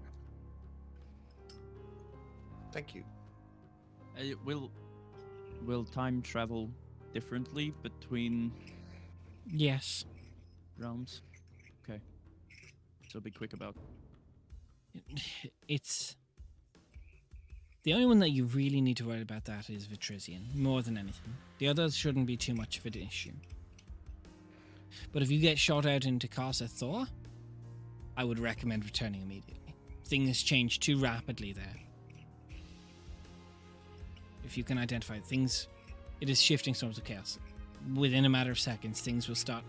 Thank you. Will time travel differently between Yes. realms? Okay. So be quick about. It's the only one that you really need to worry about that is Vitrizian, more than anything. The others shouldn't be too much of an issue. But if you get shot out into Casa Thor, I would recommend returning immediately. Things change too rapidly there. If you can identify things, it is shifting storms of chaos. Within a matter of seconds, things will start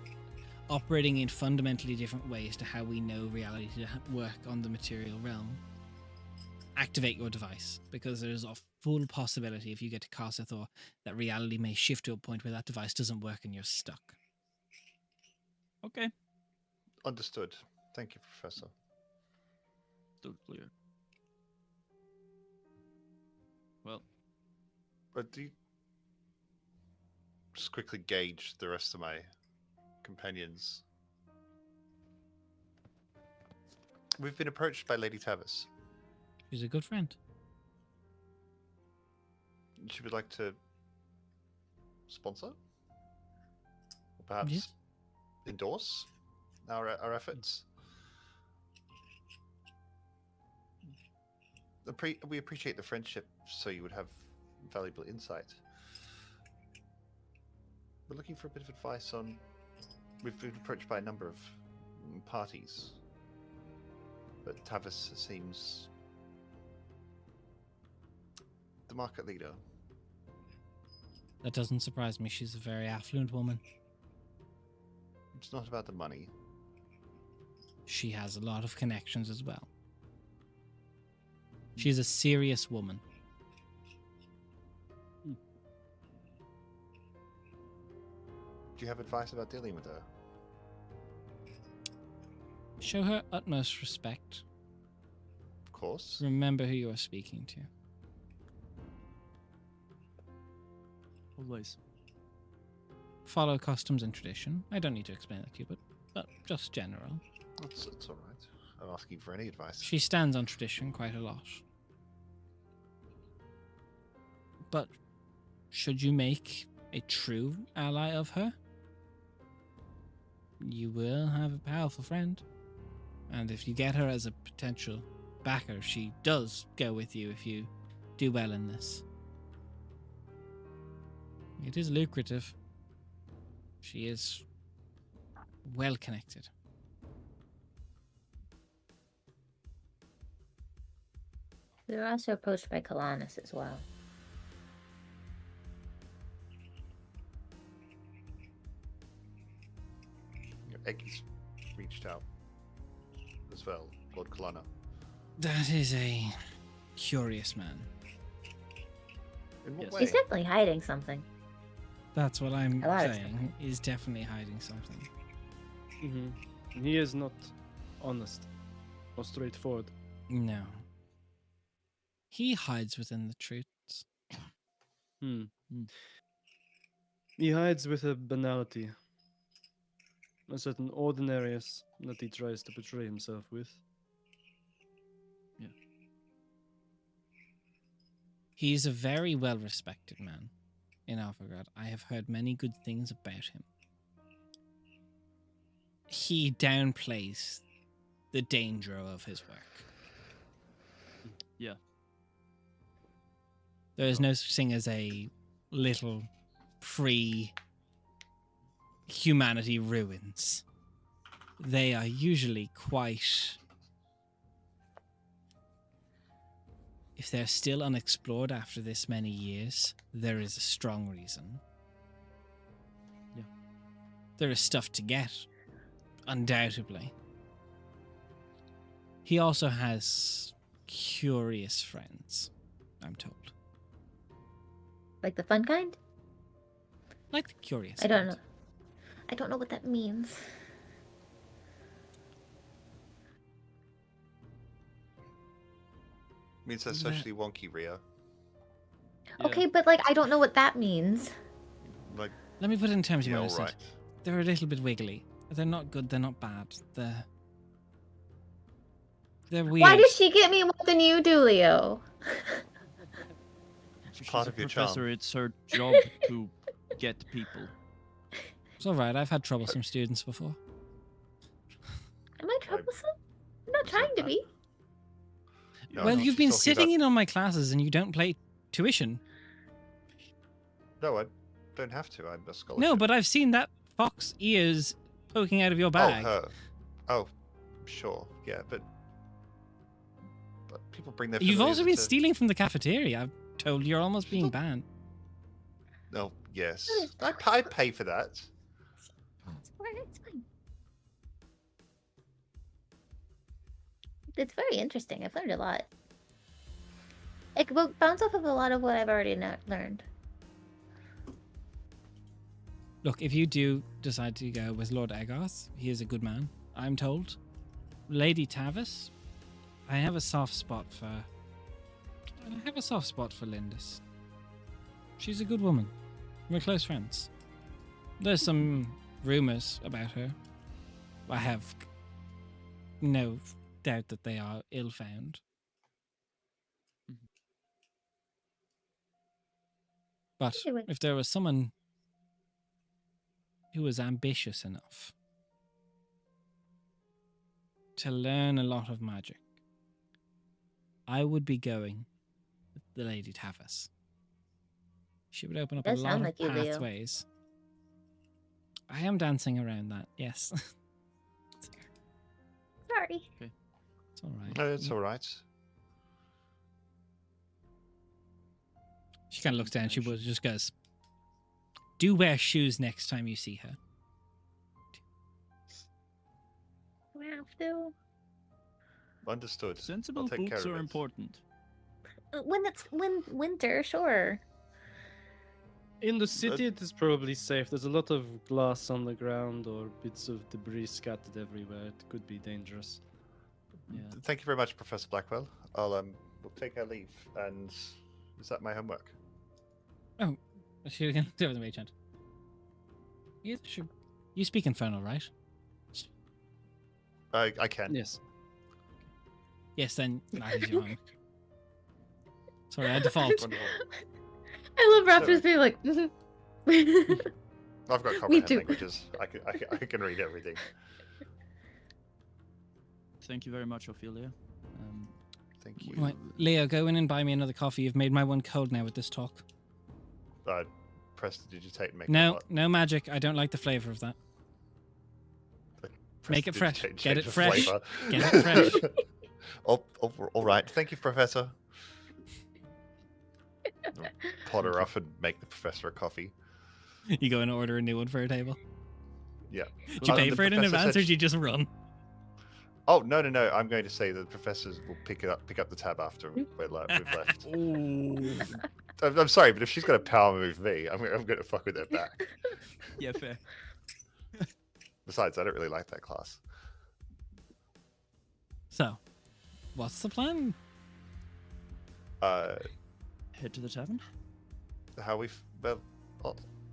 operating in fundamentally different ways to how we know reality to work on the material realm. Activate your device, because there's a full possibility if you get to Casa Thor that reality may shift to a point where that device doesn't work and you're stuck. Okay. Understood. Thank you, Professor. Still clear. Well, But do you just quickly gauge the rest of my companions? We've been approached by Lady Tavis. She's a good friend. She would like to sponsor, or perhaps Yes. endorse our efforts. We appreciate the friendship, so you would have valuable insight. We're looking for a bit of advice on. We've been approached by a number of parties, but Tavis seems the market leader. That doesn't surprise me. She's a very affluent woman. It's not about the money. She has a lot of connections as well. She's a serious woman. Do you have advice about dealing with her? Show her utmost respect. Of course. Remember who you are speaking to. Always. Follow customs and tradition. I don't need to explain that to you, but just general. It's all right. I'm asking for any advice. She stands on tradition quite a lot. But should you make a true ally of her, you will have a powerful friend. And if you get her as a potential backer, she does go with you if you do well in this. It is lucrative. She is well connected. We were also approached by Kalanis as well. Eggy's reached out as well, Lord Kalana. That is a curious man. In what Yes. way? He's definitely hiding something. That's what I'm A lot of saying. He's definitely hiding something. He is not honest or straightforward. No. He hides within the truths. Hmm. Hmm. He hides with a banality, a certain ordinariness that he tries to portray himself with. He's a very well respected man in Alphagrad. I have heard many good things about him. He downplays the danger of his work. Yeah. There is no such thing as a little pre-humanity ruins. They are usually quite... If they're still unexplored after this many years, there is a strong reason. Yeah. There is stuff to get, undoubtedly. He also has curious friends, I'm told. Like the fun kind? Like the curious I don't kind. know. I don't know what that means. Means they're That- socially wonky, Rio. Yeah. Okay, but like I don't know what that means. Like, Let me put it in terms of yeah, what I all said. right. They're a little bit wiggly. They're not good, they're not bad. They're weird. Why does she get me more than you do, Leo? It's She's part a of your professor. charm. It's her job to get people. It's alright, I've had troublesome students before. Am I troublesome? I'm not was trying that to bad? be. No, Well, no, you've she's been talking sitting about- in on my classes and you don't pay tuition. No, I don't have to. I'm a scholarship. No, but I've seen that fox ears poking out of your bag. Oh, her. Oh, sure. Yeah, but people bring their. You've familiars also been into- stealing from the cafeteria. I'm told you're almost being banned. Oh, yes. Really? I pay for that. It's fine. It's fine. It's very interesting. I've learned a lot. It will bounce off of a lot of what I've already learned. Look, if you do decide to go with Lord Agarth, he is a good man, I'm told. Lady Tavis, I have a soft spot for Lindis. She's a good woman. We're close friends. There's some rumors about her. I have no doubt that they are ill-found. But Anyway. if there was someone who was ambitious enough to learn a lot of magic, I would be going with the Lady Tavis. She would open up a Does lot sound of like you, Leo. pathways. I am dancing around that, yes. Sorry. It's all right. No, it's all right. She kind of looks down. She just goes, "Do wear shoes next time you see her." Do I have to? Understood. Sensible I'll take care boots of are it. important. When it's winter, sure. In the city, it is probably safe. There's a lot of glass on the ground or bits of debris scattered everywhere. It could be dangerous. Yeah. Thank you very much, Professor Blackwell. We'll take our leave. And is that my homework? Oh, she can do the mage hand. You speak Infernal, right? I can. Yes. Yes, then that is your homework. Sorry, I default. Wonderful. I love Raptors Sorry. being like, I've got Me comprehend too. languages. I can read everything. Thank you very much, Ophelia. Thank you. Right, Leo, go in and buy me another coffee. You've made my one cold now with this talk. Press the digitate and make it No, hot. no magic. I don't like the flavor of that. Press Make the it fresh. digitate and Get change it the fresh. flavor. Get it fresh. All right. Thank you, Professor. Potter off and make the professor a coffee. You go and order a new one for a table. Yeah. Did you pay The for it in professor advance, said or did you just run? Oh no! I'm going to say that the professors will pick up the tab after we've left. I'm sorry, but if she's going to power move me, I'm going to fuck with her back. Yeah, fair. Besides, I don't really like that class. So, what's the plan? Head to the tavern. How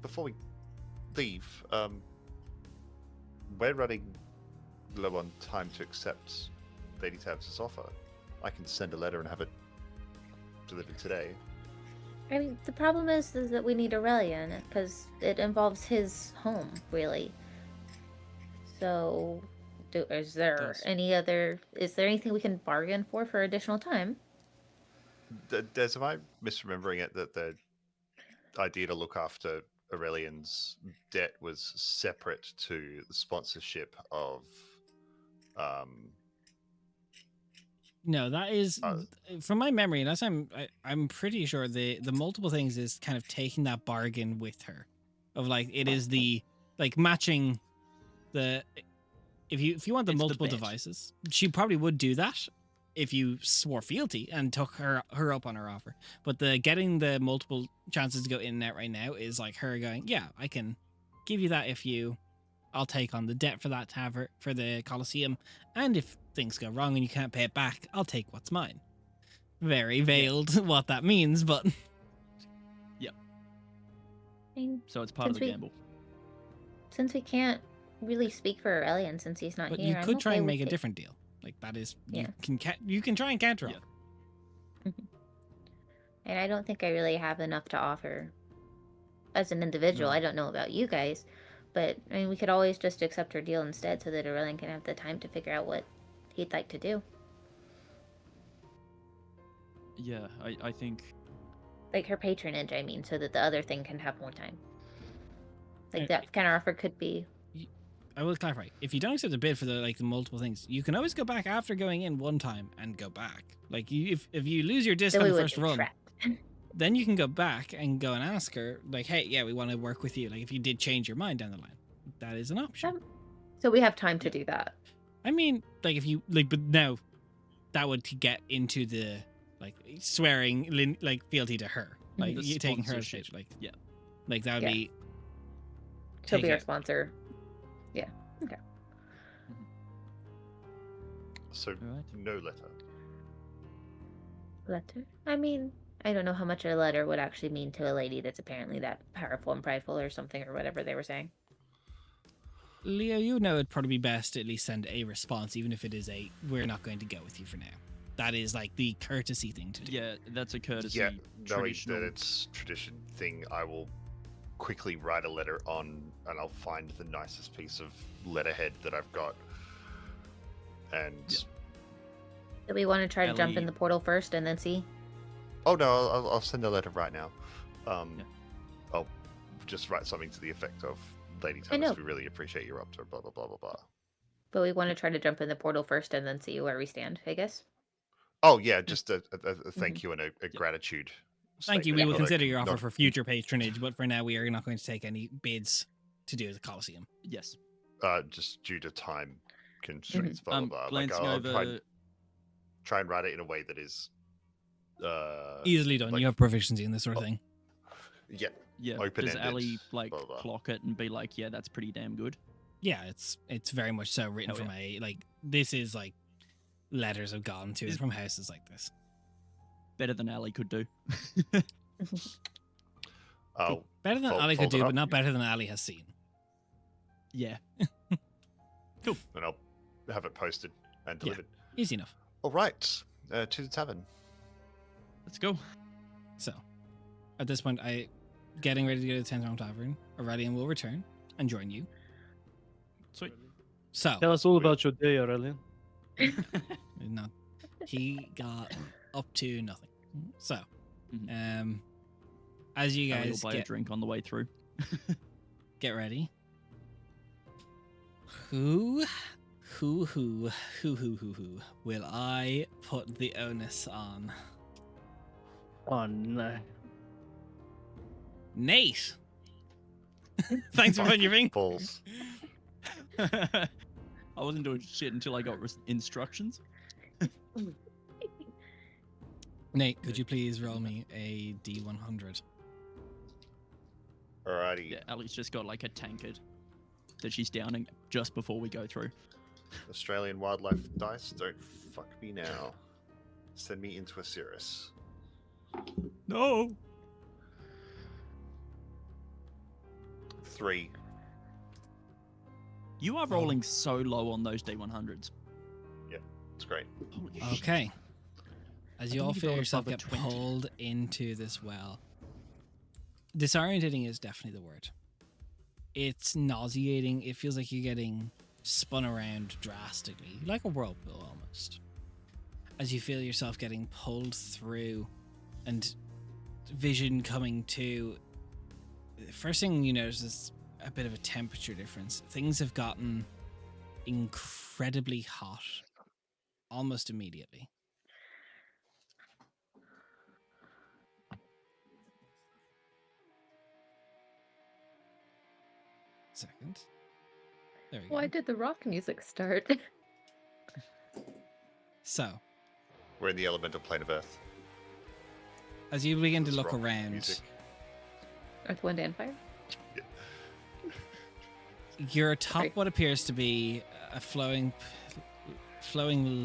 before we leave, we're running low on time to accept Lady Tabs' offer. I can send a letter and have it delivered today. I mean, the problem is that we need Aurelian because it involves his home, really. So, is there anything we can bargain for additional time? Des, am I misremembering it that the idea to look after Aurelian's debt was separate to the sponsorship of No, that is from my memory, unless I'm pretty sure the multiple things is kind of taking that bargain with her, of like it is the like matching the if you want the It's the multiple bet. devices, she probably would do that if you swore fealty and took her up on her offer. But the getting the multiple chances to go in and out right now is like her going, yeah, I can give you that if I'll take on the debt for that tavern for the Colosseum, and if things go wrong and you can't pay it back, I'll take what's mine. Very veiled what that means, but I mean, So it's part of Since the we- gamble. since we can't really speak for Aurelian since he's not but here, you I'm could try okay and with make a it. different deal. Like that is Yeah. you can try and counter Yeah. offer. And I don't think I really have enough to offer as an individual. No. I don't know about you guys, but I mean, we could always just accept her deal instead so that Aurelian can have the time to figure out what he'd like to do. Yeah, I think Like her patronage, I mean, so that the other thing can have more time. Like Uh, that kind of offer could be. I will clarify. If you don't accept the bid for the multiple things, you can always go back after going in one time and go back. Like if you lose your Then discount we the would first be run, trapped. then you can go back and go and ask her, like, hey, yeah, we want to work with you. Like if you did change your mind down the line, that is an option. So we have time to do that. I mean, like if you like, but now that would get into the like swearing like fealty to her, like The you taking her as sponsorship. stage, like Yeah. like that would Yeah. be. She'll be take our it. sponsor. Yeah. Okay. So Alright. no letter. Letter? I mean, I don't know how much a letter would actually mean to a lady that's apparently that powerful and prideful or something or whatever they were saying. Leo, you know it'd probably be best to at least send a response, even if it is we're not going to go with you for now. That is like the courtesy thing to do. yeah, that's a courtesy. Yeah, knowing traditional. that it's tradition thing, I will quickly write a letter on, and I'll find the nicest piece of letterhead that I've got. And Yeah. Do we want to try to jump in Ellie- the portal first and then see? oh no, I'll send a letter right now. Yeah. I'll just write something to the effect of, Lady I know. Thomas, we really appreciate your up to blah blah blah blah blah. But we want to try to jump in the portal first and then see where we stand, I guess. Oh yeah, just a thank you and a gratitude. Thank you. statement, We will not consider your offer not- for future patronage, but for now, we are not going to take any bids to do the Colosseum. Yes. just due to time constraints. Blah blah blah. Like, Glancing I'll over. try and write it in a way that is Easily done. like- You have proficiency in this sort of thing. yeah, Yeah. Open-ended, Does Ali like blah, blah. clock it and be like, yeah, that's pretty damn good? Yeah, it's very much so written Hell from a like this is like letters have gone to it from houses like this. Better than Ali could do. I'll Better than fold- Ali could fold it do, up. but not better than Ali has seen. Yeah. and I'll have it posted and Yeah. delivered. Easy enough. All right, to the tavern. Let's go. So, at this point, getting ready to go to the 10th Round Tavern. Aurelian will return and join you. Sweet. So, Tell us all about your day, Aurelian. not he got up to nothing. So, Mhm. as you Ali will guys buy a drink on the way through. get ready, who will I put the onus on? Oh no. Nate. Thanks for putting your ring. Balls. I wasn't doing shit until I got instructions. Nate, could you please roll me a D100? Alrighty. Yeah, Ali's just got like a tankard that she's downing just before we go through. Australian wildlife dice, don't fuck me now. Send me into a Cirrus. No. 3. You are rolling so low on those D100s. It's great. Holy shit. Okay. As you I all think you feel got yourself above a get 20. pulled into this well, disorientating is definitely the word. It's nauseating. It feels like you're getting spun around drastically, like a whirlpool almost. As you feel yourself getting pulled through and vision coming to, the first thing you notice is a bit of a temperature difference. Things have gotten incredibly hot almost immediately. Second. There we go. Why did the rock music start? So, We're in the elemental plane of Earth. as you begin to This look rock around, music. Earth, Wind, and Fire? you're atop Sorry. what appears to be a flowing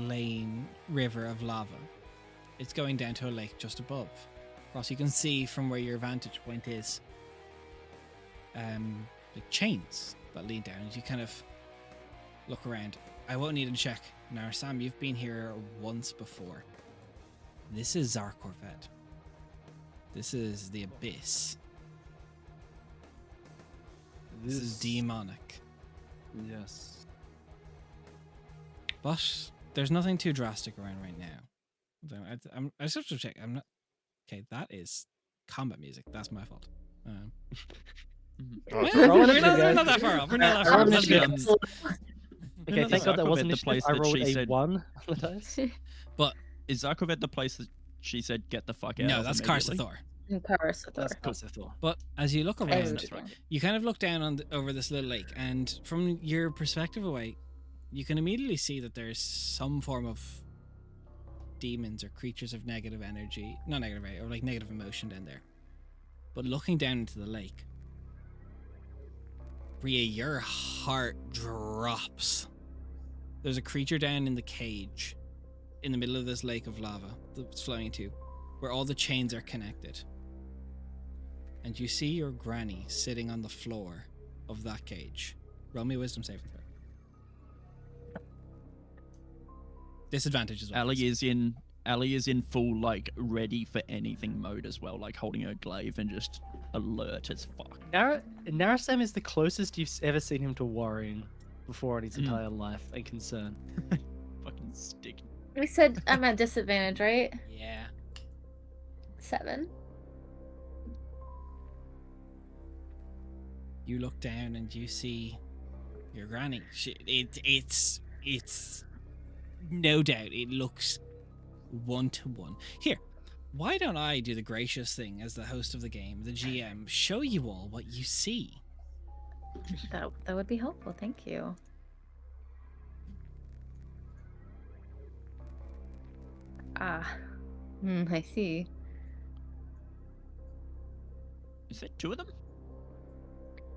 lane river of lava. It's going down to a lake just above. Across, you can see from where your vantage point is, like chains that lead down. As you kind of look around, I won't need to check. Now, Sam, you've been here once before. This is Zarkorvet. This is the Abyss. This is demonic. Yes. But there's nothing too drastic around right now. I just have to check. I'm not. Okay, that is combat music. That's my fault. Oh, We're rolling not, it, guys. not that far off. We're not that I far rolled off. it That's again. good. Okay, No, thank God that Zarkovet, wasn't the the place I that rolled she a said- 1 on the dice. But Is Zarkovet the place that she said get the fuck out no, of that's immediately? Karsathor. And Karasathor. That's Karsathor. But as you look I around, would that's right. do. you kind of look down on over this little lake, and from your perspective away, you can immediately see that there's some form of demons or creatures of negative energy, not negative, or like negative emotion down there. But looking down into the lake, Rhea, your heart drops. There's a creature down in the cage in the middle of this lake of lava that's flowing into, where all the chains are connected. And you see your granny sitting on the floor of that cage. Roll me a wisdom saving throw. Disadvantage as well. Ali is in full like ready for anything mode as well, like holding her glaive and just alert as fuck. Narasam is the closest you've ever seen him to worrying before in his Mm. entire life and concern. Fucking stick. We said I'm at disadvantage, right? Yeah. 7. You look down and you see your granny. It's no doubt it looks 1-to-1. Here, why don't I do the gracious thing as the host of the game, the GM, show you all what you see? That would be helpful. Thank you. Ah. I see. Is there 2 of them?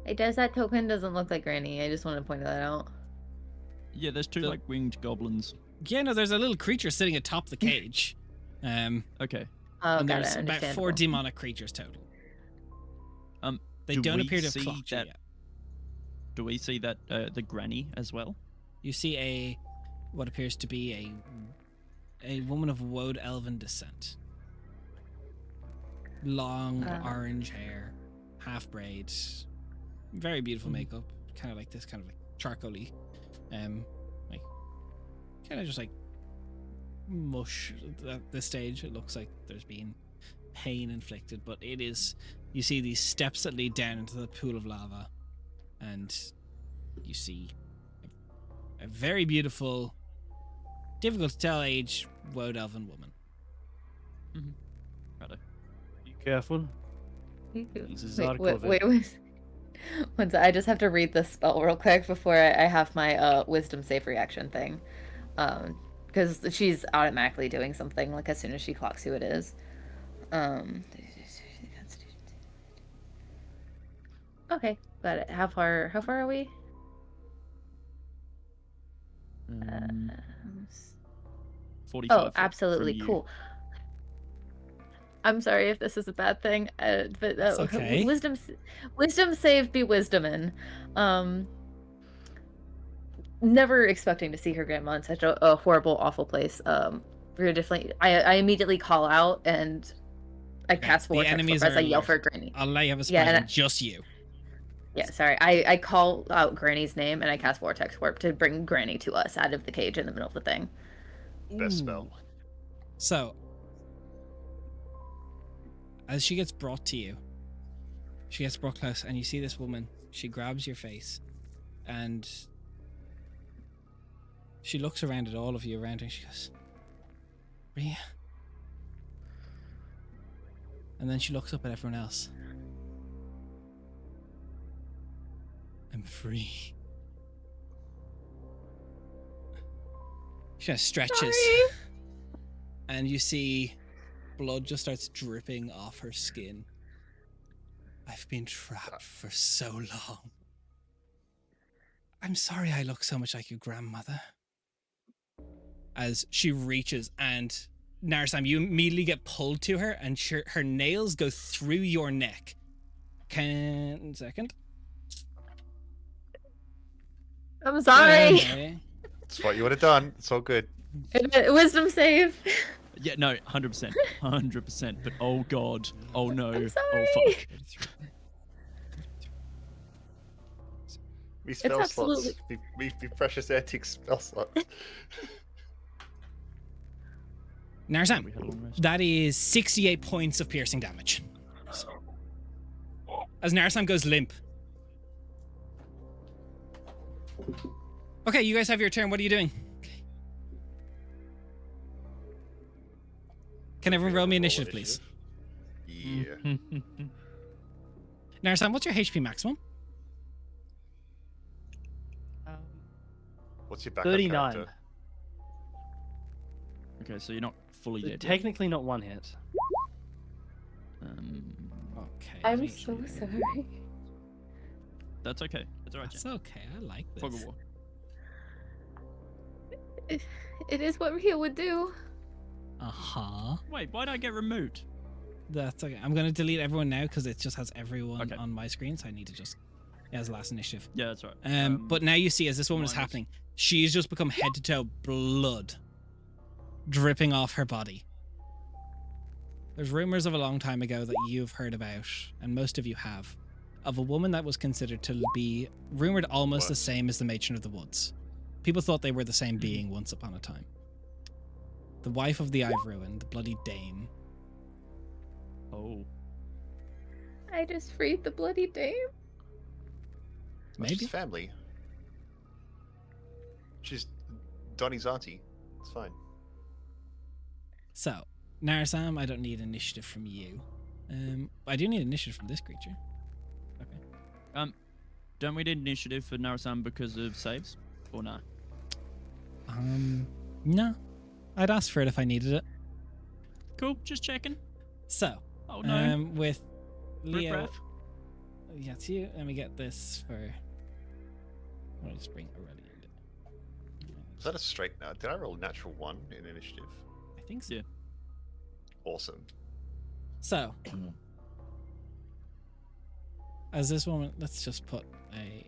It does. That token doesn't look like Granny. I just want to point that out. Yeah, there's 2 The- like winged goblins. Yeah, no, there's a little creature sitting atop the cage. Okay. Oh, And got there's it. about 4 Understandable. demonic creatures total. They do don't we appear to have see clocked you that- yet. Do we see that the granny as well? You see what appears to be a woman of woad elven descent. Long orange hair, half braids, very beautiful makeup, kind of like this, kind of like charcoaly, like kind of just like mush at this stage. It looks like there's been pain inflicted, but it is. You see these steps that lead down into the pool of lava, and you see a very beautiful, difficult to tell age woad elven woman. Righto. Be careful. This is our Wait. One sec, I just have to read this spell real quick before I have my wisdom save reaction thing. Because she's automatically doing something like as soon as she clocks who it is. Okay, got it. How far are we? Um, Um, 45 Oh, foot absolutely from you. cool. I'm sorry if this is a bad thing, but It's okay. wisdom save be wisdomin. Never expecting to see her grandma in such a horrible, awful place. Very definitely. I immediately call out and I Okay, cast the vortex enemies as are I yell alert. for Granny. I'll let you have a Yeah, surprise and on just you. Yeah, sorry. I call out Granny's name and I cast vortex warp to bring Granny to us out of the cage in the middle of the thing. Best spell. So, as she gets brought to you, she gets brought close, and you see this woman. She grabs your face, and she looks around at all of you around her, and she goes, Rhea. And then she looks up at everyone else. I'm free. She kind of stretches. Sorry. And you see blood just starts dripping off her skin. I've been trapped for so long. I'm sorry I look so much like your grandmother. As she reaches and Narsam, you immediately get pulled to her and her nails go through your neck. Second. I'm sorry. Okay. That's what you would have done. It's all good. Wisdom save. Yeah, no, 100%. 100%. But oh god. Oh no. I'm Oh sorry. fuck. Me spell absolutely- slots. Me precious antique spell slots. Narsam, We had a long rest. that is 68 points of piercing damage. As Narsam goes limp. Okay, you guys have your turn. What are you doing? Can everyone roll me initiative, please? Yeah. Narsam, what's your HP maximum? What's your backup 39. character? Okay, so you're not fully dead yet. Technically not one hit. Okay. I'm so sorry. That's okay. That's alright, That's Jen. okay. I like this. Fog of war. It is what Rio would do. Uh-huh. Wait, why'd I get removed? That's okay. I'm going to delete everyone now because it just has everyone Okay. on my screen, so I need to just... It has the last initiative. Yeah, that's right. But now you see, as this woman is minus- happening, she's just become head to toe blood dripping off her body. There's rumors of a long time ago that you've heard about, and most of you have, of a woman that was considered to be rumored almost the What? same as the Matron of the Woods. People thought they were the same being once upon a time. The wife of the I've ruined, the bloody dame. Oh. I just freed the bloody dame. Well, Maybe. she's family. She's Donnie's auntie. It's fine. So, Narsam, I don't need initiative from you. I do need initiative from this creature. Okay. Don't we need initiative for Narasam because of saves? Or nah? No. I'd ask for it if I needed it. Cool, just checking. So, Oh no. with Rip Leo, raff. yeah, it's you. Let me get this for. I'll just bring Aurelian. Was that a straight? Did I roll a natural 1 in initiative? I think so. Yeah. Awesome. So, as this woman, let's just put a.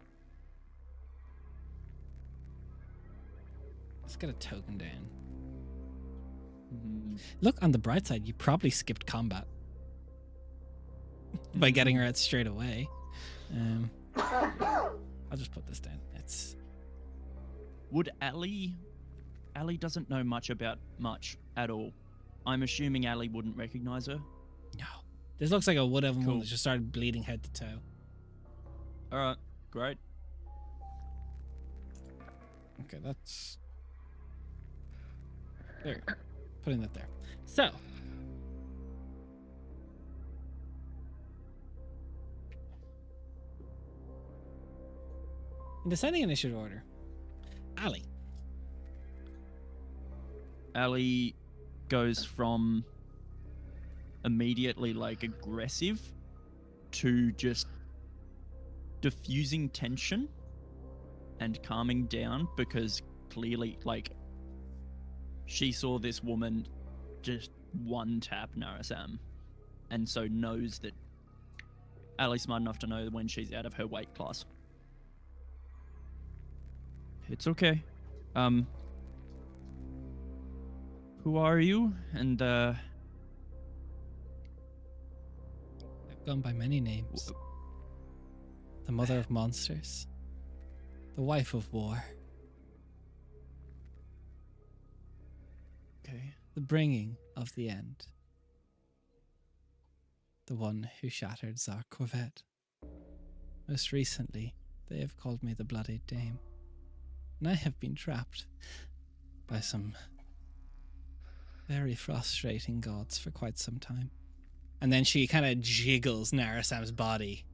Let's get a token down. Look, on the bright side, you probably skipped combat by getting her out straight away. I'll just put this down. It's Would Ali doesn't know much about much at all. I'm assuming Ali wouldn't recognize her. no. This looks like a wood elven Cool. one that just started bleeding head to toe. All right, great. Okay, that's there. Putting that there. So. In descending initiative order, Ali. Ali goes from immediately like aggressive to just diffusing tension and calming down, because clearly like she saw this woman just one tap Narasam, and so knows that Ali's smart enough to know when she's out of her weight class. It's okay. Who are you? And I've gone by many names. The mother of monsters. The wife of war. okay. The bringing of the end. The one who shattered Tsar Corvette. Most recently, they have called me the Bloodied Dame. And I have been trapped by some very frustrating gods for quite some time. And then she kind of jiggles Narasam's body.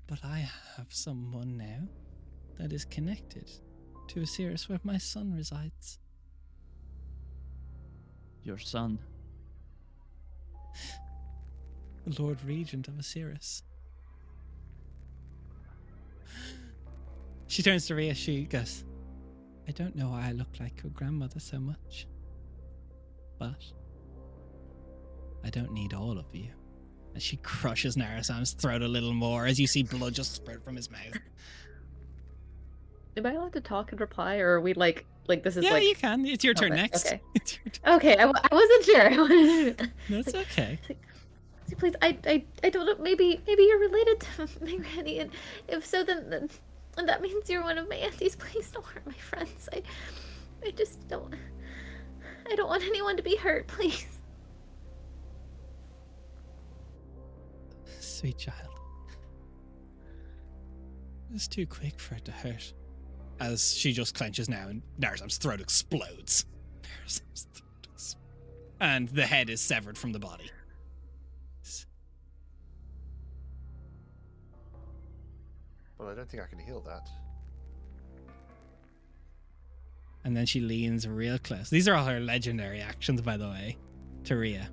But I have someone now that is connected to Osiris, where my son resides. Your son. The Lord Regent of Osiris. She turns to Rhea, she goes, I don't know why I look like your grandmother so much, but I don't need all of you. And she crushes Narasam's throat a little more as you see blood just spurt from his mouth. Am I allowed to talk and reply, or are we like this is Yeah, like... you can. It's your turn Okay, next. okay. It's your turn. Okay, I wasn't sure. That's okay. Please, I don't know. Maybe you're related to my granny, and if so, then that means you're one of my aunties. Please don't hurt my friends. I just don't. I don't want anyone to be hurt. Please. Sweet child. It's too quick for it to hurt. As she just clenches now and Narasam's throat explodes. And the head is severed from the body. Well, I don't think I can heal that. And then she leans real close. These are all her legendary actions, by the way, to Rhea.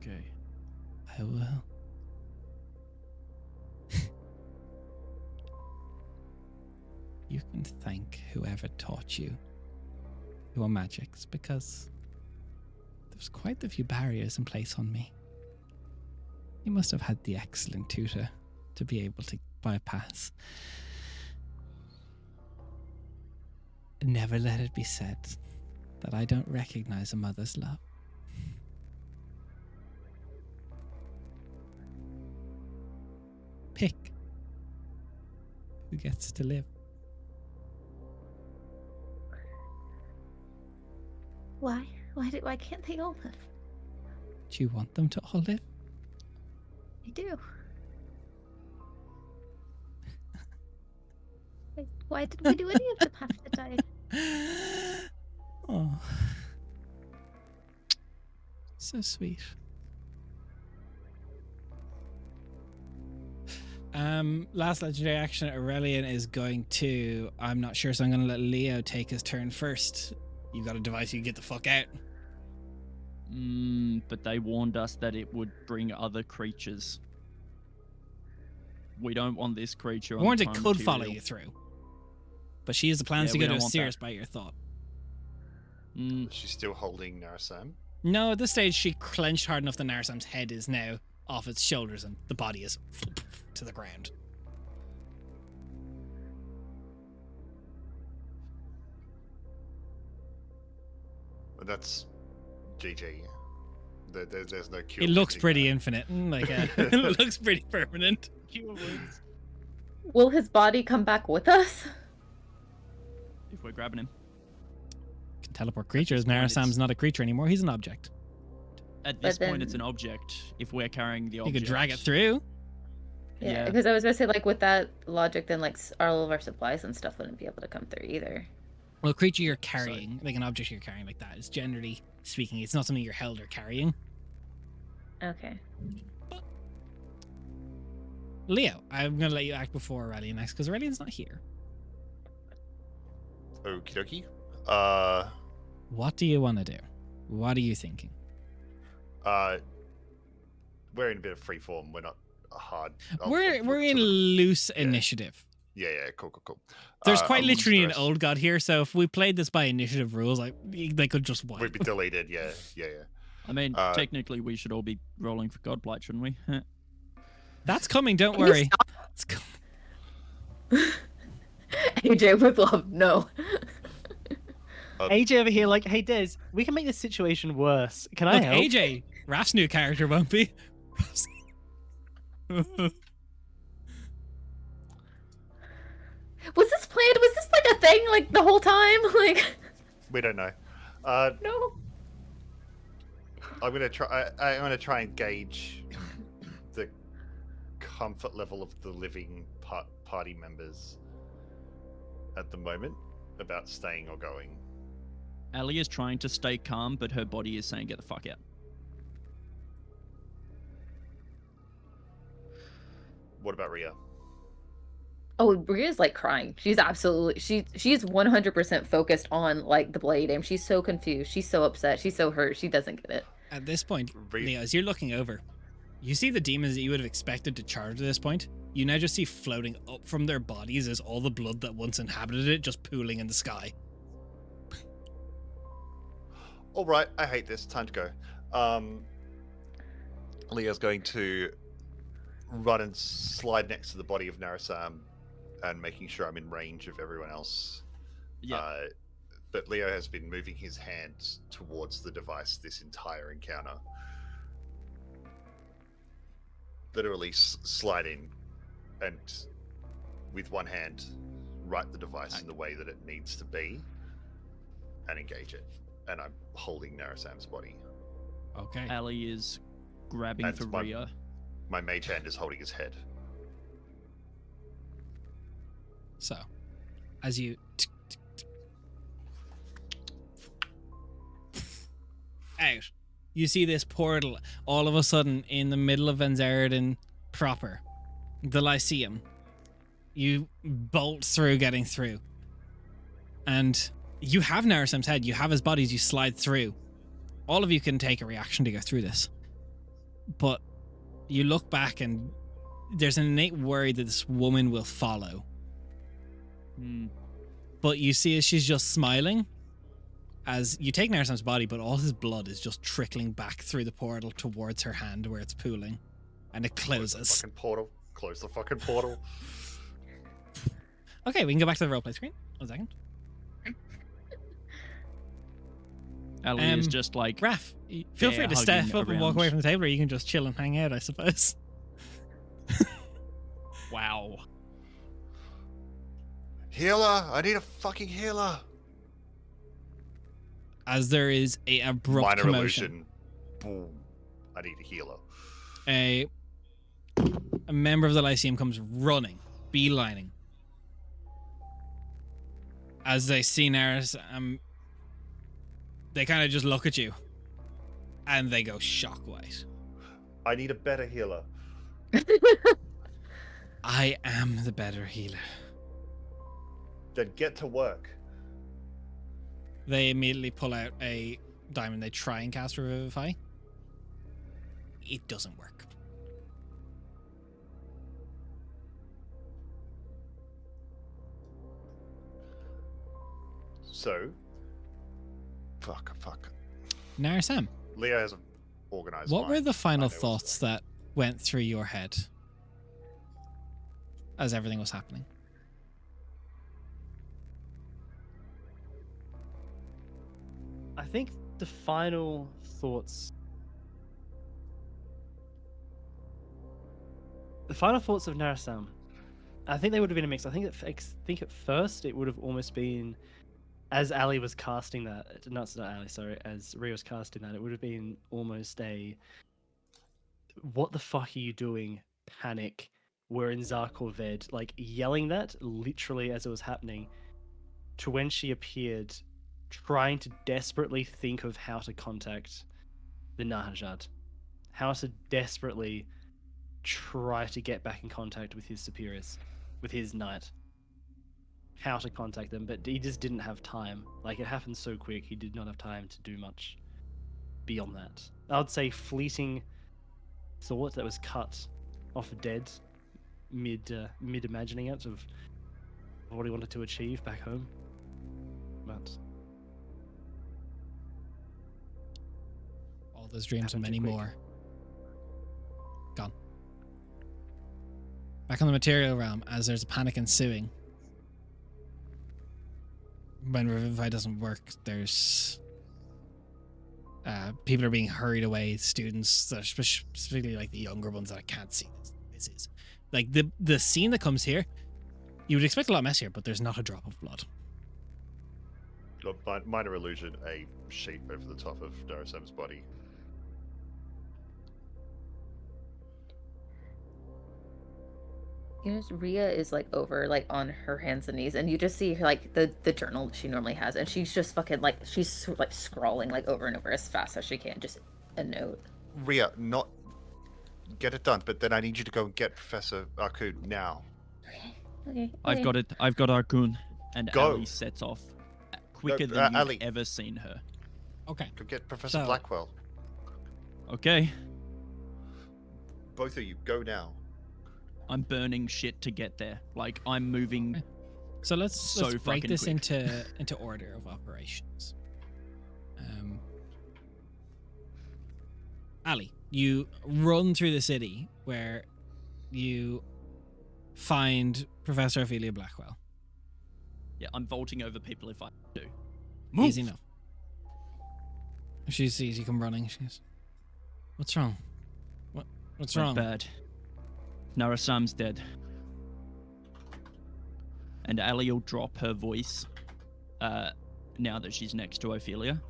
Okay. I will. You can thank whoever taught you your magics, because there was quite a few barriers in place on me. You must have had the excellent tutor to be able to bypass. Never let it be said that I don't recognize a mother's love. Pick who gets to live. Why? Why can't they all live? Do you want them to all live? I do. Why did we do any of them have to die? Oh. So sweet. Last legendary action, Aurelian is going to... I'm not sure, so I'm going to let Leo take his turn first. You've got a device, you can get the fuck out. But they warned us that it would bring other creatures. we don't want this creature on Warned it prime could follow material. you through. But she has the plans Yeah, to we go to don't want Osiris that. by your thought. Mm, Is she still holding Narasam? No, at this stage she clenched hard enough that Narasam's head is now off its shoulders and the body is to the ground. But that's GG. There's no cure. It looks missing pretty there. infinite. It looks pretty permanent. Cure wounds. Will his body come back with us? if we're grabbing him. Can teleport creatures. point, Narasam's it's- not a creature anymore. He's an object. At But this point, it's then- an object. If we're carrying the You object, could drag it through. Yeah, Yeah. because I was gonna say, like, with that logic, then like all of our supplies and stuff wouldn't be able to come through either. Well, a creature you're carrying, like an object you're carrying like that, is generally speaking, it's not something you're held or carrying. Okay. Leo, I'm going to let you act before Aurelian next, because Aurelian's not here. Okie dokie. What do you want to do? What are you thinking? We're in a bit of free form. We're not hard. We're in loose initiative. Yeah, cool. There's quite amongst the literally an rest- old god here, so if we played this by initiative rules, like they could just wipe. We'd be deleted. Yeah. I mean, Uh, technically, we should all be rolling for Godblight, shouldn't we? That's coming, don't Can you worry. It's AJ with love, no. AJ over here, like, hey Des, we can make this situation worse. Can I Look, help? AJ, Raph's new character won't be. Was this planned? Was this like a thing, like the whole time? Like, We don't know. no. I'm gonna try. I'm gonna try and gauge the comfort level of the living party members at the moment about staying or going. Ali is trying to stay calm, but her body is saying, "Get the fuck out." What about Ria? Oh, Bria's like crying. She's absolutely she's 100% focused on like the blade aim. She's so confused. She's so upset. She's so hurt. She doesn't get it. At this point, Re- Leo, as you're looking over, you see the demons that you would have expected to charge at this point. You now just see floating up from their bodies as all the blood that once inhabited it just pooling in the sky. All right, I hate this. Time to go. Leo's going to run and slide next to the body of Narasam and making sure I'm in range of everyone else. Yeah. But Leo has been moving his hand towards the device this entire encounter. Literally slide in and with one hand right the device in the way that it needs to be and engage it. And I'm holding Narasam's body. Okay. Ali is grabbing That's for one. Rhea. My mage hand is holding his head. So, as you out, you see this portal all of a sudden in the middle of Venzeridan proper, the Lyceum. You bolt through, getting through, and you have Narasam's head. You have his body as you slide through. All of you can take a reaction to go through this, but you look back and there's an innate worry that this woman will follow. Hmm. But you see as she's just smiling as you take Narasam's body, but all his blood is just trickling back through the portal towards her hand where it's pooling. And it Close the closes. fucking portal. Close the fucking portal. Okay, we can go back to the roleplay screen. 1 second. Ali is just like, Raph, feel bear free to hugging step up and walk away around. from the table, or you can just chill and hang out, I suppose. wow. Healer! I need a fucking healer! As there is a abrupt Minor commotion. illusion. Boom. I need a healer. A member of the Lyceum comes running, beelining. As they see Naris, they kind of just look at you. And they go shock white. I need a better healer. I am the better healer. Then get to work. They immediately pull out a diamond. They try and cast Revivify. It doesn't work. So, fuck. Narsam, Leo has an organized what were mind. the I final know what's thoughts that went through your head as everything was happening? I think the final thoughts. The final thoughts of Narasam. I think they would have been a mix. I think at first it would have almost been, as Ali was casting that. No, it's not Ali. Sorry, as Rio was casting that, it would have been almost a, "What the fuck are you doing?" Panic. We're in Zarkorved, like yelling that literally as it was happening, to when she appeared, trying to desperately think of how to contact the Nahajad, how to desperately try to get back in contact with his superiors, with his knight, how to contact them, but he just didn't have time. Like, it happened so quick, he did not have time to do much beyond that. I would say fleeting thought that was cut off dead mid imagining it of what he wanted to achieve back home. But All those dreams and happened too many quick. more. Gone. Back on the material realm, as there's a panic ensuing. When Revivify doesn't work, there's people are being hurried away. Students, that are specifically like the younger ones that I can't see. This is like the scene that comes here. You would expect a lot messier, but there's not a drop of blood. Look, minor illusion, a sheet over the top of Narasam's body. You know, Rhea is like over, like on her hands and knees, and you just see her, like the journal that she normally has, and she's just fucking like she's like scrawling like over and over as fast as she can, just a note. Ria, not get it done, but then I need you to go and get Professor Arkun now. Okay. I've got it. I've got Arkun, and Go. Ali sets off quicker No, than you've Ali. ever seen her. Okay. Go get Professor So- Blackwell. Okay, Both of you, go now. I'm burning shit to get there. Like, I'm moving. Okay. So let's So break fucking this quick. into order of operations. Ali, you run through the city where you find Professor Ophelia Blackwell. Yeah, I'm vaulting over people if I do. Easy enough. She sees you come running. She goes, "What's wrong? What's Went wrong?" bad. Narasam's dead. And Ali will drop her voice now that she's next to Ophelia.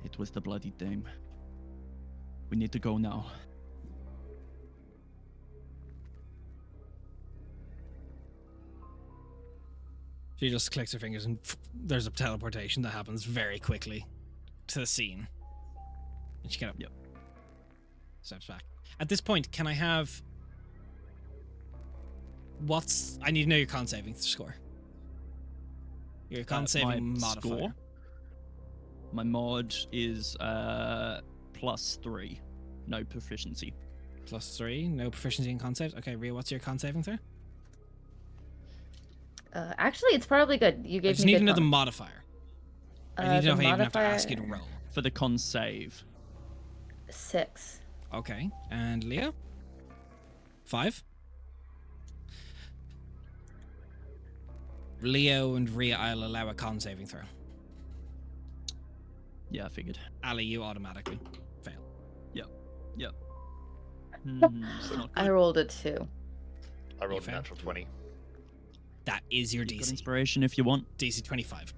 It was the bloody dame. We need to go now. She just clicks her fingers and there's a teleportation that happens very quickly to the scene. And she kind of steps back. At this point, can I have... I need to know your con saving score. Your con saving my modifier. score? My mod is +3. No proficiency. +3, no proficiency in con saves. Okay, Rhea, what's your con saving throw? Actually, it's probably good. You I gave just me need good to know the con. modifier. I need to know if I even have to ask you to roll. For the con save. 6. Okay, and Leo? 5? Leo and Rhea, I'll allow a con saving throw. Yeah, I figured. Ali, you automatically fail. Yep. It's not I good. rolled a 2. I rolled a failed. natural 20. That is your You've got DC. inspiration if you want. DC 25.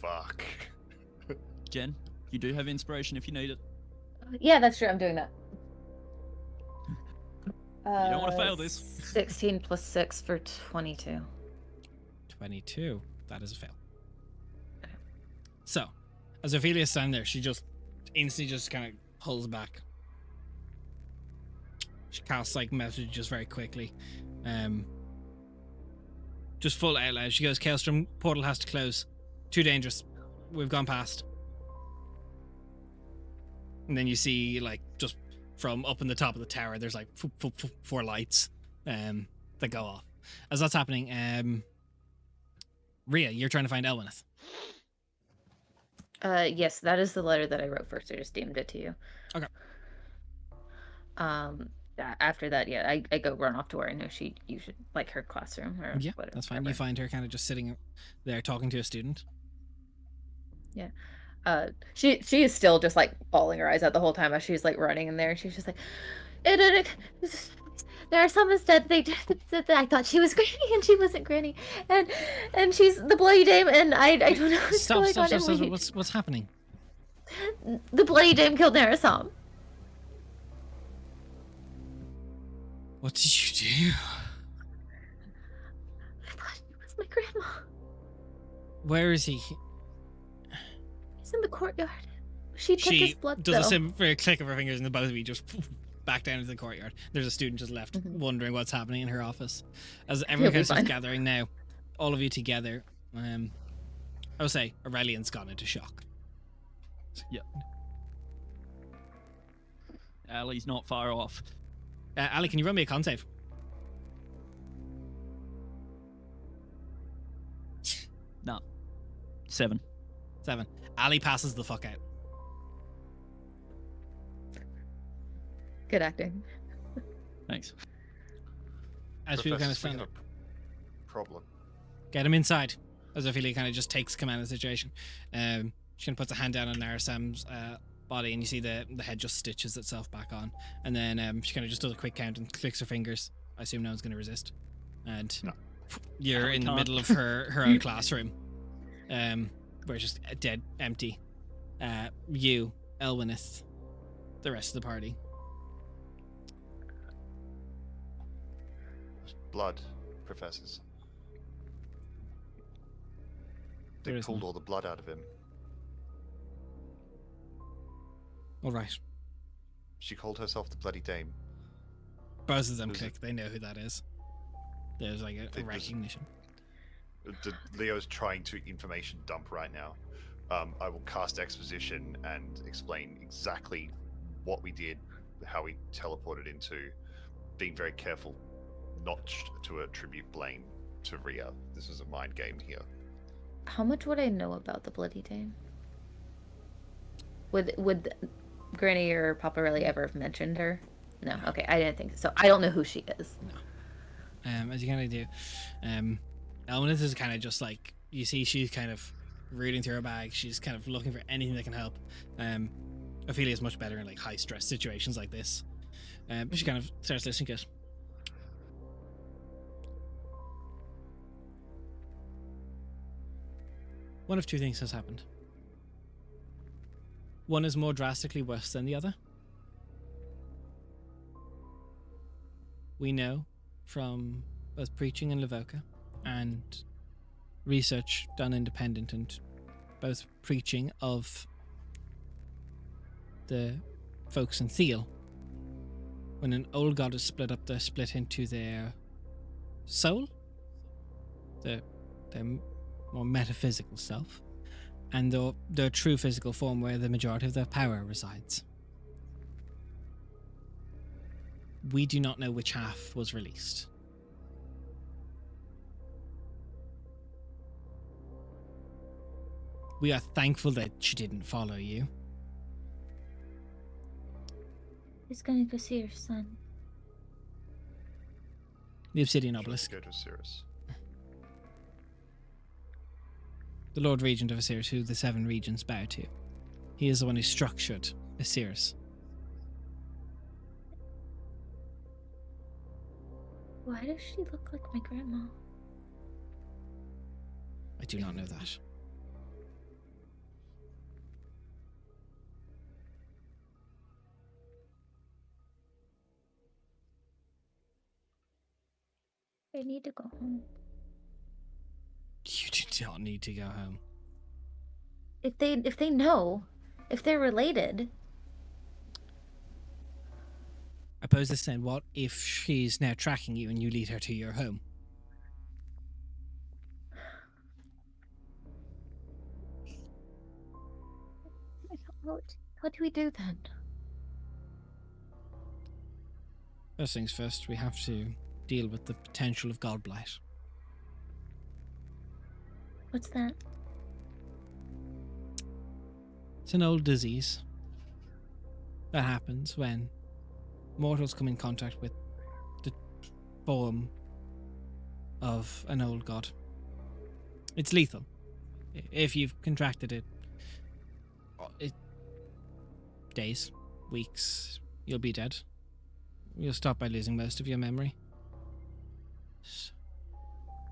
Fuck. Jen, you do have inspiration if you need it. Yeah, that's true. I'm doing that. You don't wanna fail this. 16 plus 6 for 22. 22. That is a fail. So, as Ophelia's standing there, she just instantly just kind of pulls back. She casts like messages very quickly. Just full out loud. She goes, Kaelstrom, portal has to close. Too dangerous. We've gone past. And then you see, like, just from up in the top of the tower, there's like 4 lights that go off. As that's happening, Rhea, you're trying to find Elwyneth. Yes, that is the letter that I wrote first. I just deemed it to you. Okay. After that, yeah, I go run off to where I know you should like her classroom or Yeah, whatever. that's fine. You find her kind of just sitting there talking to a student. Yeah. She is still just like bawling her eyes out the whole time as she's like running in there. She's just like, there are some instead they said that I thought she was Granny and she wasn't Granny, and she's the Bloody Dame and I don't know what's going on. Stop. What's happening? The Bloody Dame killed Narasam. What did you do? I thought it was my grandma. Where is he? He's in the courtyard. She took his blood. Does a simple click of her fingers and the both of you just back down into the courtyard. There's a student just left wondering what's happening in her office. As everyone kind of starts gathering now, all of you together, I would say Aurelian's gone into shock. Yep. Ali's not far off. Ali, can you run me a con save? No. 7. 7. Ali passes the fuck out. Good acting. Thanks. As people kind of stand we up. have a problem. Get him inside. As Ophelia kind of just takes command of the situation. She kind of puts a hand down on Narasam's body, and you see the head just stitches itself back on. And then she kind of just does a quick count and clicks her fingers. I assume no one's going to resist. And you're in the middle of her own classroom, where it's just dead empty. You, Elwyneth, the rest of the party. Blood, professors. They There is pulled none. all the blood out of him. All right. She called herself the Bloody Dame. Both of them Who's click. They know who that is. There's like a They just- recognition. Leo's trying to information dump right now. I will cast exposition and explain exactly what we did, how we teleported into, being very careful not to attribute blame to Rhea. This is a mind game here. How much would I know about the Bloody Dame? Would Granny or Papa really ever have mentioned her? No. Okay, I didn't think so. I don't know who she is. As you kind of do, Elwyneth is kind of just like, you see she's kind of rooting through her bag. She's kind of looking for anything that can help. Ophelia's much better in like high stress situations like this. But she kind of starts listening to it. One of two things has happened. One is more drastically worse than the other. We know from both preaching in Livoka and research done independent and both preaching of the folks in Thiel, when an old god is split up, they're split into their soul, their more metaphysical self, and their true physical form where the majority of their power resides. We do not know which half was released. We are thankful that she didn't follow you. Who's gonna go see her son? The Obsidian Sure, Obelisk. go to Osiris. The Lord Regent of Osiris, who the 7 regions bow to. He is the one who structured Osiris. Why does she look like my grandma? I do not know that. I need to go home. You do not need to go home. If they know, if they're related. I pose this then, what if she's now tracking you and you lead her to your home? I don't know. What do we do then? First things first, we have to deal with the potential of Godblight. What's that? It's an old disease that happens when mortals come in contact with the form of an old god. It's lethal. If you've contracted it, days, weeks, you'll be dead. You'll stop by losing most of your memory.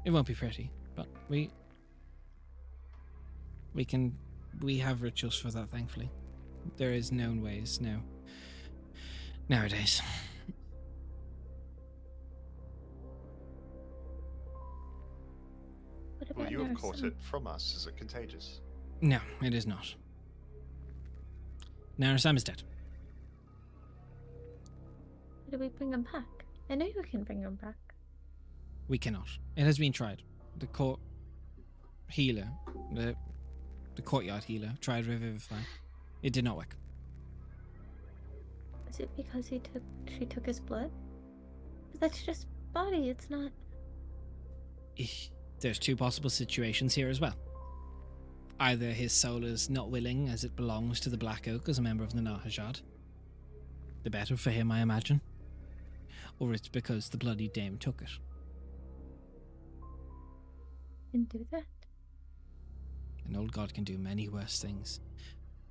It won't be pretty, but we have rituals for that, thankfully. There is known ways now. Nowadays. What about Well, you have caught Narasum? it from us. Is it contagious? No, it is not. Narasam is dead. How do we bring him back? I know you can bring him back. We cannot. It has been tried. The court healer, the courtyard healer, tried Revivify. It did not work. Is it because she took his blood? But that's just body. It's not. There's two possible situations here as well. Either his soul is not willing as it belongs to the Black Oak as a member of the Nahajad. The better for him, I imagine. Or it's because the bloody dame took it. Can do that. An old god can do many worse things.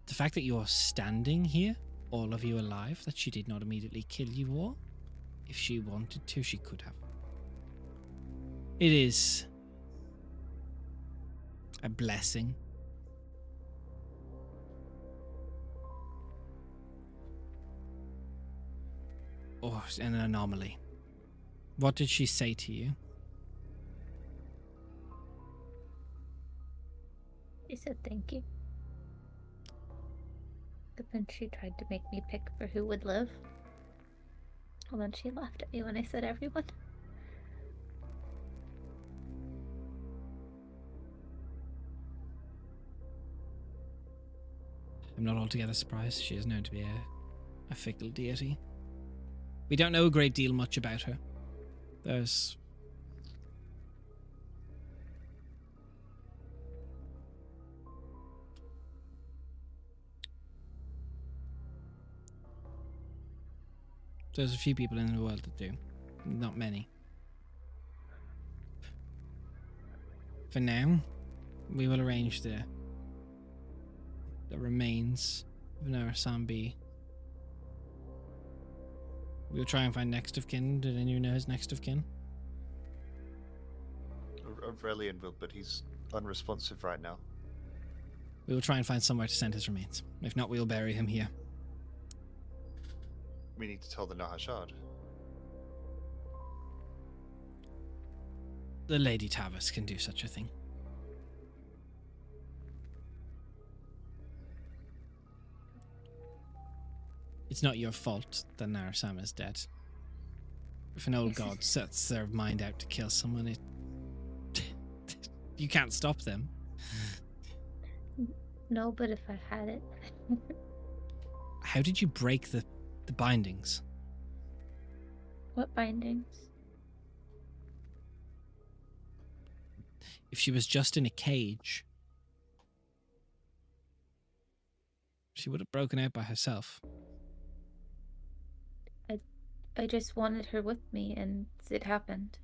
The fact that you're standing here, all of you alive, that she did not immediately kill you all, if she wanted to, she could have. It is a blessing. Or an anomaly. What did she say to you? She said thank you. But then she tried to make me pick for who would live. And then she laughed at me when I said everyone. I'm not altogether surprised. She is known to be a fickle deity. We don't know a great deal much about her. There's a few people in the world that do. Not many. For now, we will arrange the remains of Narasambi. We'll try and find next of kin. Did anyone know his next of kin? Aurelian will, but he's unresponsive right now. We will try and find somewhere to send his remains. If not, we will bury him here. We need to tell the Nahashad. The Lady Tavis can do such a thing. It's not your fault that Narasam is dead. If an old god sets their mind out to kill someone, you can't stop them. No, but if I had it. How did you break the bindings? What bindings? If she was just in a cage, she would have broken out by herself. I just wanted her with me, and it happened.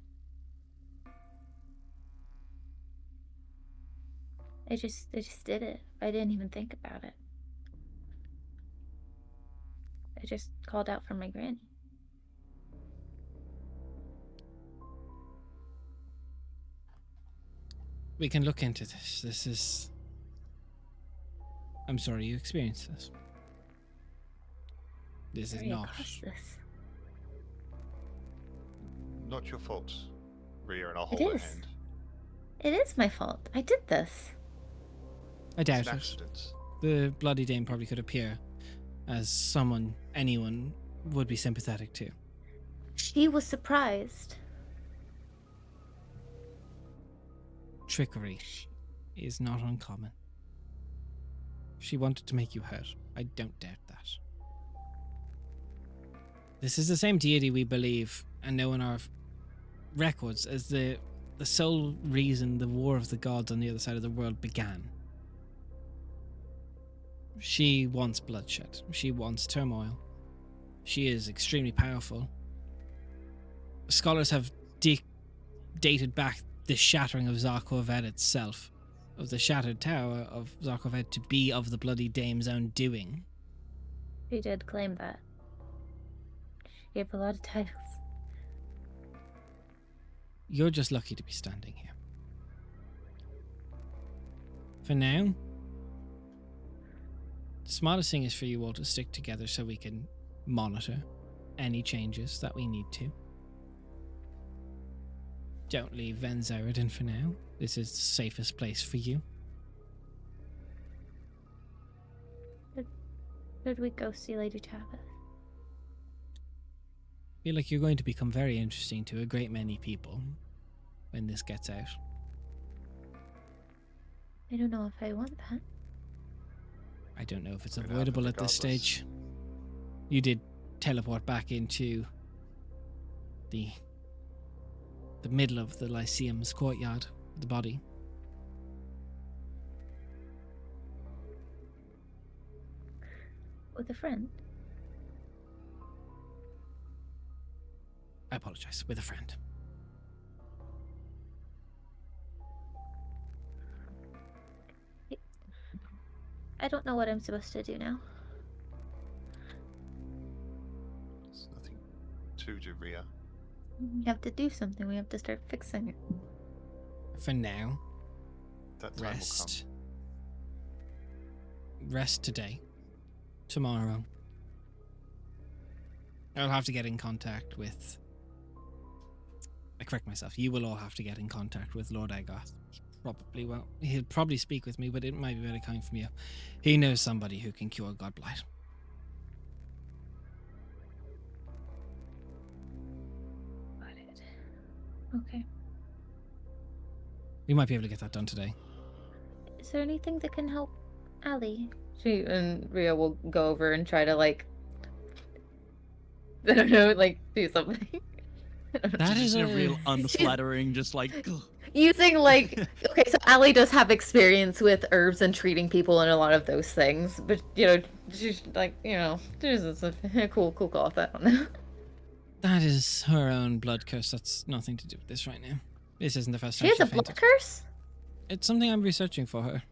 I just did it. I didn't even think about it. I just called out for my granny. We can look into this. This is... I'm sorry you experienced this. This is Sorry I not... caused this. Not your fault, Rhea, and I'll It hold her is. hand. It is my fault. I did this. I It's doubt an it. accident. The Bloody Dame probably could appear as someone anyone would be sympathetic to. She was surprised. Trickery is not uncommon. She wanted to make you hurt. I don't doubt that. This is the same deity we believe and know in our records as the the sole reason the War of the Gods on the other side of the world began. She wants bloodshed. She wants turmoil. She is extremely powerful. Scholars have dated back the shattering of Zarkoved itself, of the shattered tower of Zarkoved, to be of the Bloody Dame's own doing. She did claim that. She gave a lot of titles. You're just lucky to be standing here. For now, the smartest thing is for you all to stick together so we can monitor any changes that we need to. Don't leave Venzeridin for now. This is the safest place for you. Should we go see Lady Tabitha? Feel like you're going to become very interesting to a great many people when this gets out. I don't know if I want that. I don't know if it's Gonna happen avoidable at this regardless. stage. You did teleport back into the middle of the Lyceum's courtyard, the body. With a friend? I apologize, with a friend. I don't know what I'm supposed to do now. There's nothing to do, Ria. We have to do something. We have to start fixing it. For now, That time rest. Rest today. Tomorrow, I'll have to get in contact with... I correct myself. You will all have to get in contact with Lord Agoth. He'll probably speak with me, but it might be better coming from you. He knows somebody who can cure Godblight. Got it. Okay. We might be able to get that done today. Is there anything that can help Allie? She and Ria will go over and try to, like, I don't know, like, do something. That is just a a real unflattering, just like. Using, like, okay, so Allie does have experience with herbs and treating people and a lot of those things, but, you know, she's like, you know, there's a cool cloth, I don't know. That is her own blood curse. That's nothing to do with this right now. This isn't the first She time has a fainted. blood curse? It's something I'm researching for her.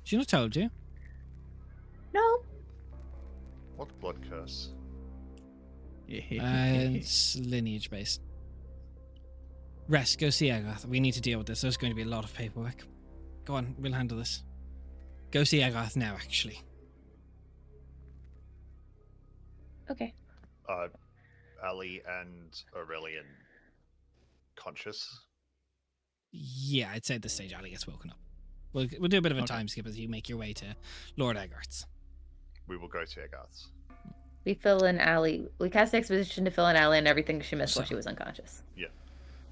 She not told you? No. What blood curse? It's lineage based. Rest, go see Agoth. We need to deal with this. There's going to be a lot of paperwork. Go on, we'll handle this. Go see Agoth now, actually. Okay. Ali and Aurelian conscious? Yeah, I'd say at this stage Ali gets woken up. We'll do a bit of a Okay. time skip as you make your way to Lord Agarth's. We will go to Agarth's. We fill in Allie. We cast exposition to fill in Allie and everything she missed while So- she was unconscious.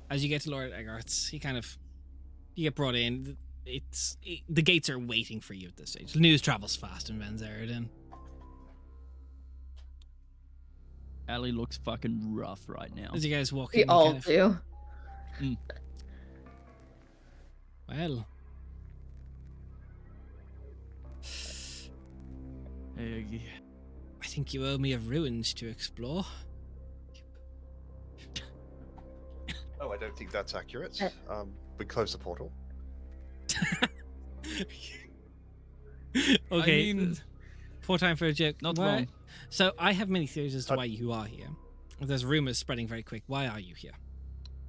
As you get to Lord Agarth's, you get brought in. The gates are waiting for you at this stage. The news travels fast in Venzeridin. Ali looks fucking rough right now. As you guys walk We in, you all kind of- do. Well, I think you owe me a ruins to explore. Oh, I don't think that's accurate. Uh, We closed the portal. Okay, mean- poor time for a joke. Not Why- wrong. So I have many theories as to Uh, why you are here. There's rumors spreading very quick. Why are you here?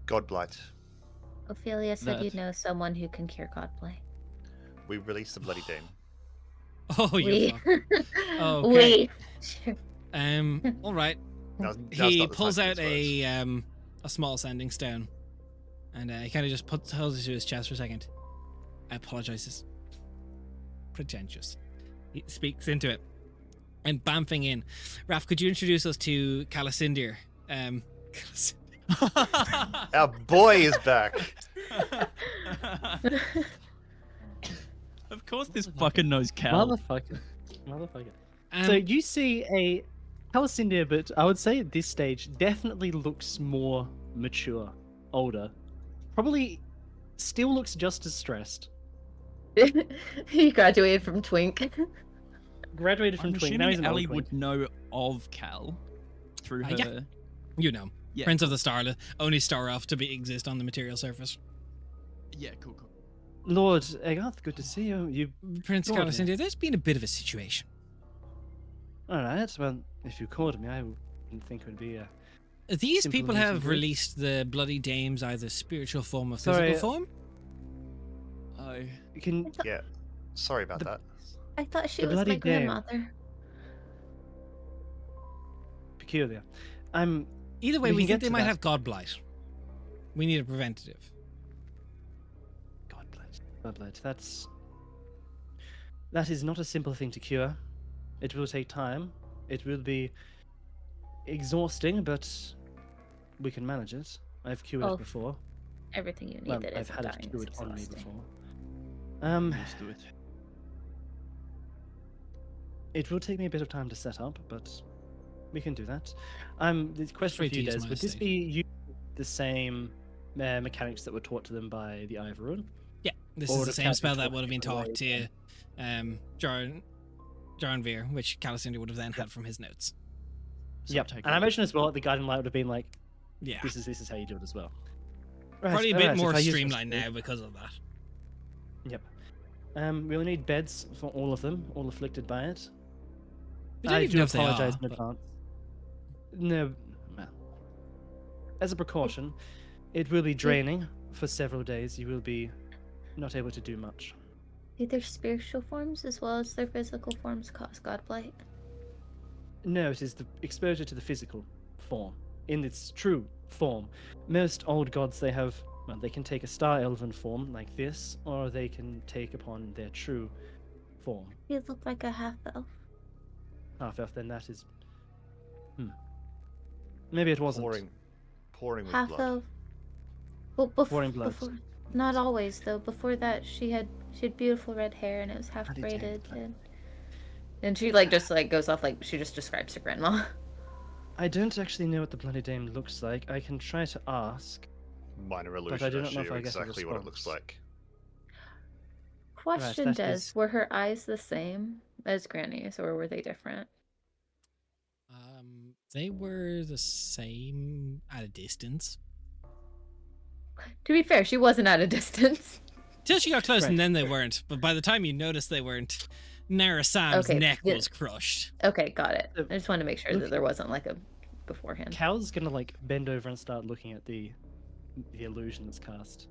Godblight. Ophelia said That- you'd know someone who can cure Godplay. We released the Bloody Dame. Oh, you're We. fucked. Okay. We. All right. Now's He not the pulls time out to use words. a small sanding stone, and he kind of just holds it to his chest for a second. I apologize. It's pretentious. He speaks into it, and bamfing in. Raf, could you introduce us to Calicindir? Our boy is back. Of course, this fucking knows Cal. Motherfucker. So you see a Calicindia, but I would say at this stage definitely looks more mature, older. Probably still looks just as stressed. He graduated from Twink. Graduated from I'm Twink. Now he's assuming an old Ellie Twink. would know of Cal through her. Yeah. You know, Yeah, Prince of cool. the Starlet, only star elf to exist on the material surface. Yeah, cool, cool. Lord Egarth, good to see you. You Prince Lord, Calicindia, there's been a bit of a situation. all right? Well, if you called me, I wouldn't think it would be a. These Simple people and easy have greet. released the Bloody Dame's either spiritual form or Sorry, physical form. I You can. Yeah. Sorry about The- that. I thought she The was bloody my dame. grandmother. Peculiar. I'm. Either way, We we can think get they to might that. have Godblight. We need a preventative. Godblight. Godblight. That is not a simple thing to cure. It will take time. It will be exhausting, but we can manage it. I've cured Oh, it before. Everything you need Well, that I've isn't had it dying is cured on me exhausting. before. I'm used to it. It will take me a bit of time to set up, but we can do that. The question free for to you, use Des, my would this estate. be using the same mechanics that were taught to them by the Eye of Ruin? Yeah, this Or is would the it same count spell in that taught would have been different taught ways to Jarnveer, which Calicindia would have then had from his notes. So Yep. take And I it. imagine as well, the Guiding Light would have been like, Yeah, this is how you do it as well. Right, probably a all bit right, more if I use your streamlined skill- now because of that. Yep. We'll need beds for all of them, all afflicted by it. We don't I even do know if they apologize are. in but- advance. No, well, as a precaution, it will be draining for several days. You will be not able to do much. Do their spiritual forms as well as their physical forms cause godblight? No, it is the exposure to the physical form in its true form. Most old gods they have, well, they can take a star elven form like this, or they can take upon their true form. You look like a half elf. Half elf, then that is. Maybe it wasn't. Pouring with Half blood. elf. Well, Pouring blood. before, not always though. Before that, she had beautiful red hair and it was half Bloody damn braided, blood. and she just goes off like she just describes her grandma. I don't actually know what the Bloody Dame looks like. I can try to ask. Minor I illusion. do I'll not know show if you I get a exactly what it looks response. like. Question that does, is- were her eyes the same as Granny's or were they different? They were the same at a distance. To be fair, she wasn't at a distance. Till she got close, Right. and then they weren't. But by the time you noticed they weren't, Narasam's Okay, neck yeah. was crushed. Okay, got it. So, I just wanted to make sure look- that there wasn't like a beforehand. Cal's gonna like bend over and start looking at the illusion that's cast.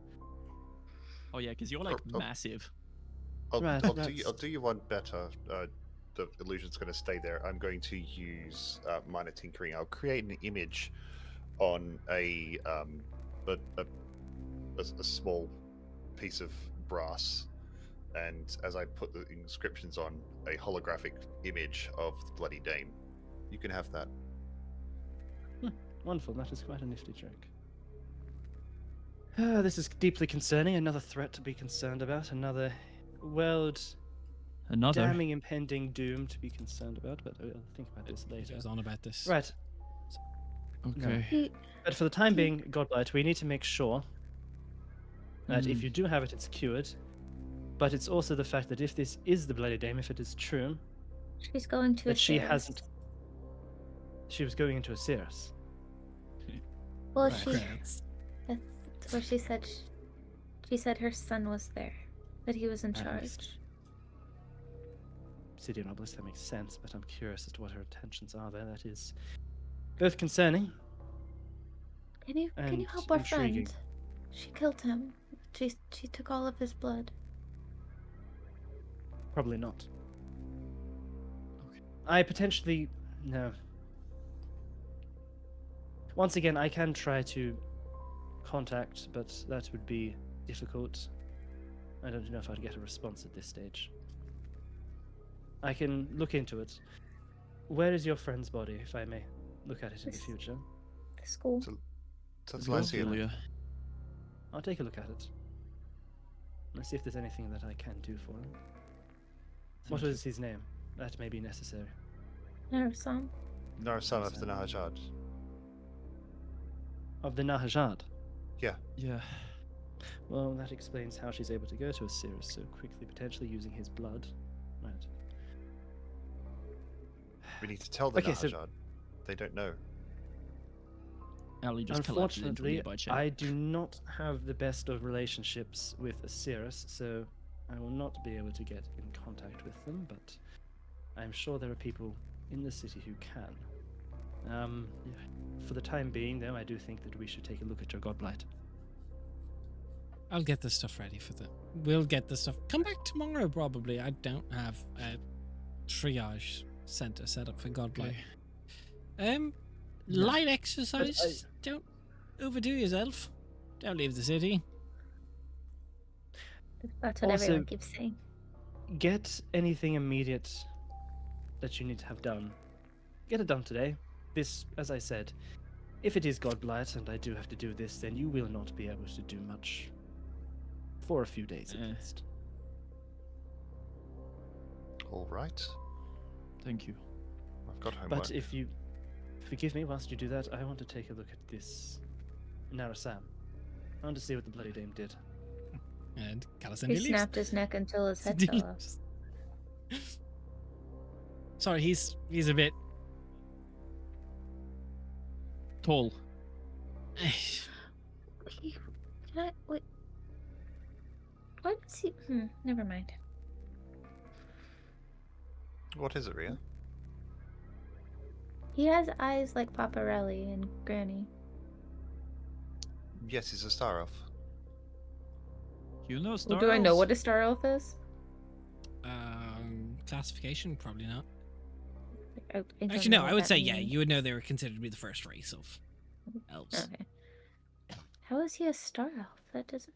Oh yeah, because you're like Oh. massive. Right, I'll that's- do you one better. The illusion's going to stay there. I'm going to use minor tinkering. I'll create an image on a small piece of brass, and as I put the inscriptions on, a holographic image of the Bloody Dame. You can have that. Wonderful. That is quite a nifty trick. This is deeply concerning. Another threat to be concerned about. Another world Another. damning impending doom to be concerned about. But I'll think about this He later. goes on about this. Right. Okay. He- But for the time being, Godblight, we need to make sure that if Mm. you do have it, it's cured. But it's also the fact that if this is the Bloody Dame, if it is true, She's going to that she Osiris. hasn't. She was going into Osiris. Well, Right. that's where she said. She said her son was there, that he was in That makes- charge. Obsidian Obelisk, that makes sense, but I'm curious as to what her intentions are there. That is both concerning. Can you And help our intriguing. friend? She killed him. She took all of his blood. Probably not. Okay. I potentially. No. Once again, I can try to contact, but that would be difficult. I don't know if I'd get a response at this stage. I can look into it. Where is your friend's body, if I may look at it in the This- future? The school. So- That's Well, Lyceum. Julia. I'll take a look at it. Let's see if there's anything that I can do for him. What Thank you. was his name? That may be necessary. No, son. Narasam of the Nahajad. Of the Nahajad. Yeah. Well, that explains how she's able to go to Osiris so quickly, potentially using his blood. Right. We need to tell the Okay, so- Nahajad. They don't know. Ali just collapses into a Unfortunately, nearby chair. I do not have the best of relationships with Osiris, so I will not be able to get in contact with them, but I'm sure there are people in the city who can. For the time being, though, I do think that we should take a look at your godblight. I'll get the stuff ready for the. We'll get the stuff. Come back tomorrow, probably. I don't have a triage center set up for Godblight. Light exercise. Don't overdo yourself. Don't leave the city. That's what Also- everyone keeps saying. Get anything immediate that you need to have done. Get it done today. This, as I said, if it is Godblight and I do have to do this, then you will not be able to do much for a few days at least. All right. Thank you. I've got homework. But if you forgive me whilst you do that, I want to take a look at this Narasam. I want to see what the bloody dame did. And He Calisindi leaves. snapped his neck until his head He fell off. leaves. Sorry, he's a bit. Tall. Can I wait? Why does he? Never mind. What is it, Ria? He has eyes like Paparelli and Granny. Yes, he's a star elf. You know Well, Star do I know Elves? what a star elf is? Classification, probably not. I don't Actually, know no. what I would that say yeah. means. You would know they were considered to be the first race of elves. Okay. How is he a star elf? That doesn't.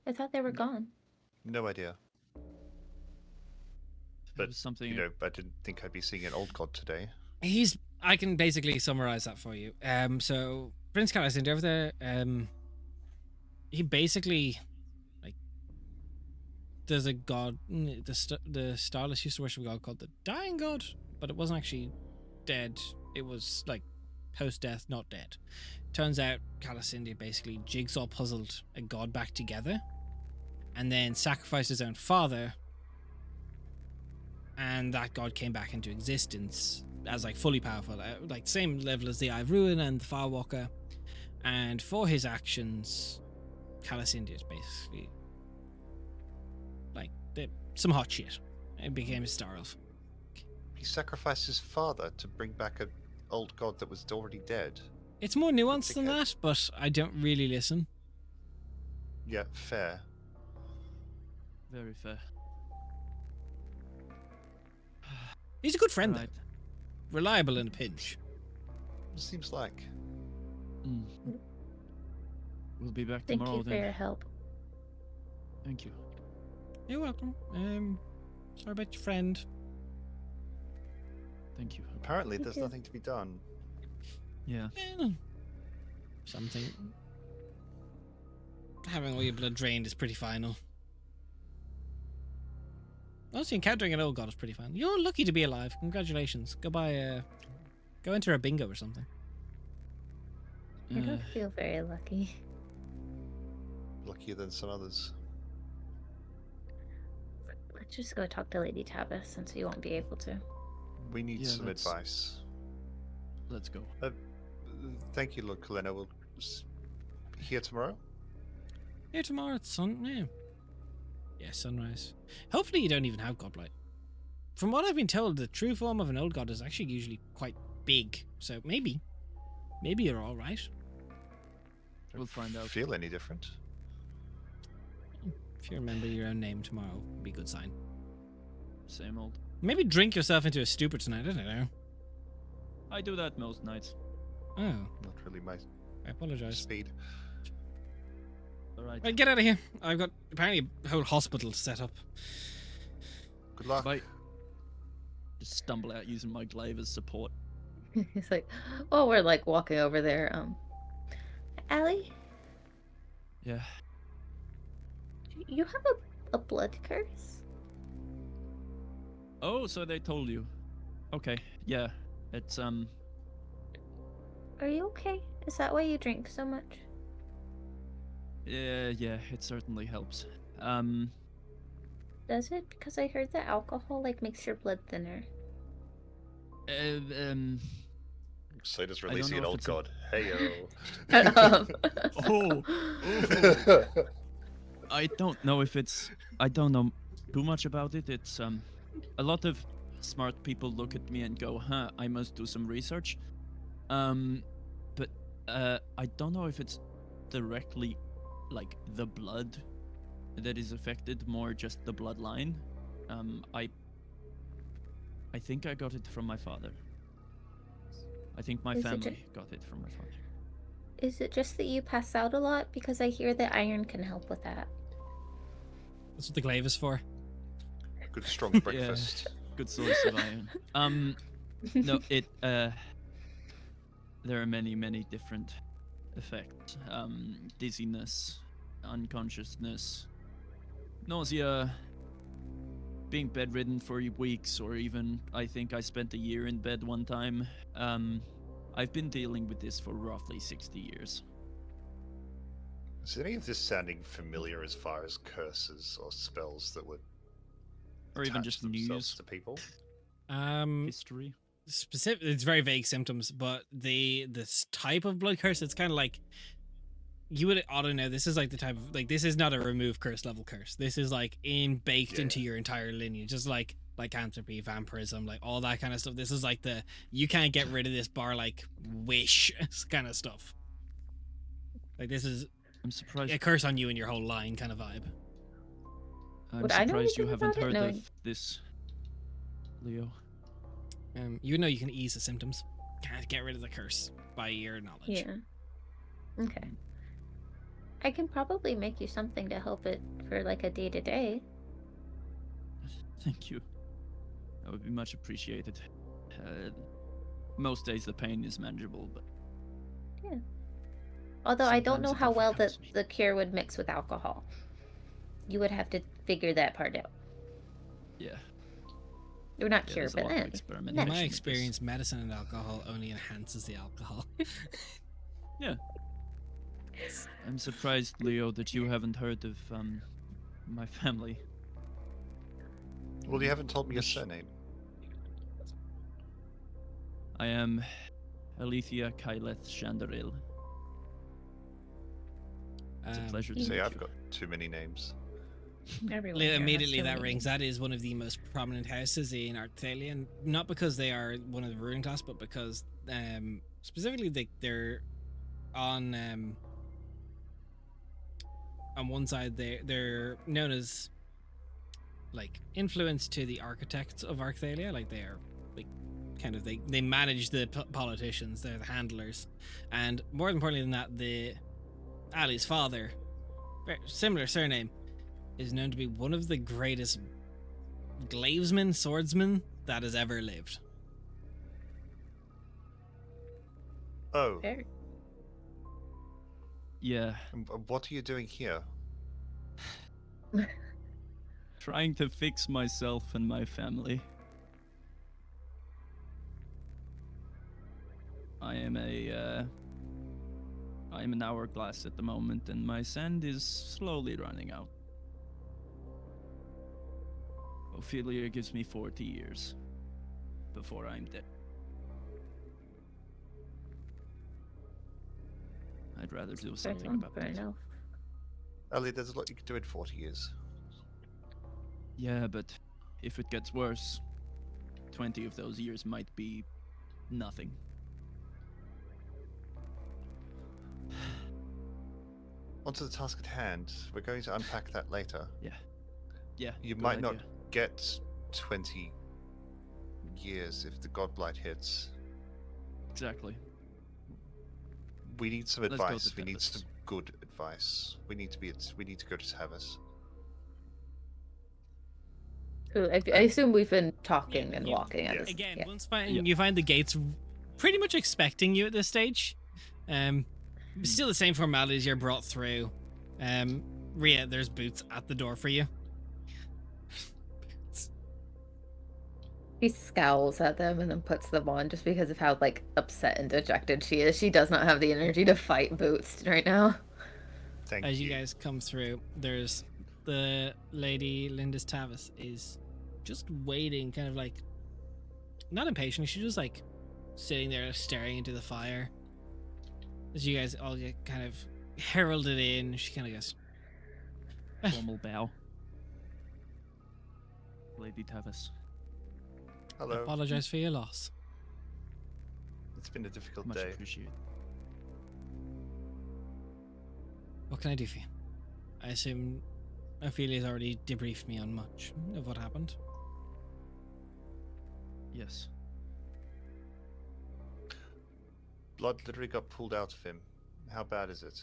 I thought they were gone. No idea. It But, was something. You know, I didn't think I'd be seeing an old god today. I can basically summarize that for you. So Prince Calisindi over there, he basically like there's a god. The Starless used to worship a god called the Dying God, but it wasn't actually dead. It was like post-death, not dead. Turns out Calisindi basically jigsaw puzzled a god back together, and then sacrificed his own father, and that god came back into existence as like fully powerful, like same level as the Eye of Ruin and the Firewalker. And for his actions, Calisindi is basically like some hot shit. It became a star elf. He sacrificed his father to bring back an old god that was already dead. It's more nuanced than dickhead. that, but I don't really listen. Yeah, fair. Very fair. He's a good friend Right. though, reliable in a pinch. Seems like. Mm. We'll be back Thank tomorrow you for then. your help. Thank you. You're welcome. Sorry about your friend. Thank you. Apparently, Me there's too. nothing to be done. Yeah. Something. Having all your blood drained is pretty final. Honestly, encountering an old god is pretty fun. You're lucky to be alive. Congratulations. Go enter a bingo or something. I Uh, don't feel very lucky. Luckier than some others. Let's just go talk to Lady Tavis since we won't be able to. We need Yeah, some let's- advice. let's go. Thank you, Lord Kalena. We'll here tomorrow. Here tomorrow at sunrise. Hopefully you don't even have godblight. From what I've been told, the true form of an old god is actually usually quite big. So maybe you're all right. We'll find out. Feel any different? If you remember your own name tomorrow, would be a good sign. Same old. Maybe drink yourself into a stupor tonight. I don't know. I do that most nights. Oh, Not really my I apologize. speed. All right. Right, get out of here. I've got apparently a whole hospital set up. Good luck. Bye. Just stumble out using my glaive as support. He's like, oh, we're like walking over there. Allie, Yeah. you have a blood curse? Oh, so they told you. Okay. Yeah. It's Are you okay? Is that why you drink so much? Yeah, it certainly helps. Does it? Because I heard that alcohol like makes your blood thinner. Uh, um, So does I don't releasing know an if old it's a- god. Heyo. Oh, I don't know if it's. I don't know too much about it. It's a lot of smart people look at me and go, "Huh, I must do some research." Um, but I don't know if it's directly like the blood that is affected, more just the bloodline. Um, I I think I got it from my father. I think my Is it family got it from my father. Is it just that you pass out a lot? Because I hear that iron can help with that. That's what the glaive is for. Good strong breakfast. Good source of iron. No, there are many different effects. Dizziness, unconsciousness, nausea, being bedridden for weeks, or even I think I spent a year in bed one time. I've been dealing with this for roughly 60 years. Is any of this sounding familiar as far as curses or spells that would Or even attach just themselves news, to people? history. Specific. It's very vague symptoms, but this type of blood curse, it's kind of like you would ought to know. This is like the type of this is not a remove curse level curse. This is like baked Yeah. into your entire lineage, just like lycanthropy, vampirism, like all that kind of stuff. This is like the you can't get rid of this bar like wish kind of stuff. Like this is I'm surprised. a curse on you and your whole line kind of vibe. I'm Would I know surprised you anything haven't about it? heard Knowing- of this, Leo. You know you can ease the symptoms. Can't get rid of the curse by your knowledge. Yeah. Okay. I can probably make you something to help it for like a day to day. Thank you. That would be much appreciated. Most days the pain is manageable, but Although I don't sometimes know it how well overcomes me. the cure would mix with alcohol. You would have to figure that part out. Yeah, Or not yeah cure, there's a but lot of then. experimentation. In my with this. experience, medicine and alcohol only enhances the alcohol. Yeah. I'm surprised, Leo, that you haven't heard of my family. Well, you haven't told me your Wish- surname. I am Alethea Kyleth Chandaril. It's a pleasure to See, meet I've you. got too many names. Everyone here has Immediately so that many rings. names. That is one of the most prominent houses in Arctalia, and not because they are one of the ruling class, but because specifically they're on one side they're known as like influence to the architects of Arctalia. Like they are like kind of they manage the politicians. They're the handlers, and more importantly than that, the Ali's father, similar surname, is known to be one of the greatest glavesmen, swordsmen that has ever lived. Oh, Fair. Yeah, and what are you doing here? trying to fix myself and my family. I am an hourglass at the moment, and my sand is slowly running out. Ophelia gives me 40 years before I'm dead. I'd rather do something about Fair it. enough. Ellie, there's a lot you can do in 40 years. Yeah, but if it gets worse, 20 of those years might be nothing. Onto the task at hand. We're going to unpack that later. Yeah, You good might not idea. get 20 years if the Godblight hits. Exactly. We need some Let's go advice. to We need Tavis. some good advice. We need to go to Tavis. Ooh, I assume we've been talking and you- walking at yeah. this. Again, Yeah. once Yeah. you find the gates pretty much expecting you at this stage. Still the same formalities. You're brought through. Rhea, there's boots at the door for you. He scowls at them and then puts them on just because of how upset and dejected she is. She does not have the energy to fight Boots right now. Thank As you you. guys come through, there's the lady Lindis Tavis is just waiting, kind of like not impatient. She's just like sitting there staring into the fire. As you guys all get kind of heralded in, she kind of goes, Formal bow. Lady Tavis. "I Hello. apologize for your loss." It's been a difficult Much day. appreciated. What can I do for you? I assume Ophelia's already debriefed me on much of what happened. Yes. Blood literally got pulled out of him. How bad is it?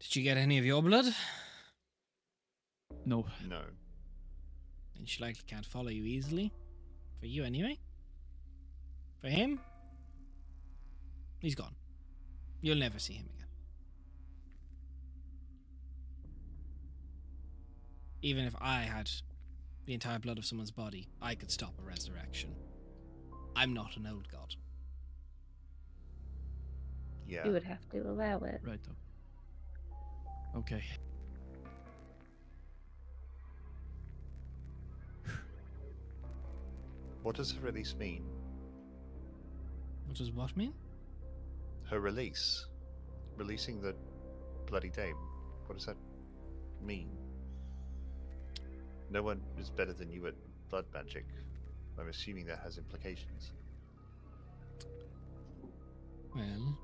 Did you get any of your blood? No. No. And she likely can't follow you easily. For you, anyway. For him, he's gone. You'll never see him again. Even if I had the entire blood of someone's body, I could stop a resurrection. I'm not an old god. Yeah. You would have to allow it. Right though. Okay. What does her release mean? What does what mean? Her release? Releasing the bloody dame. What does that mean? No one is better than you at blood magic. I'm assuming that has implications. Well,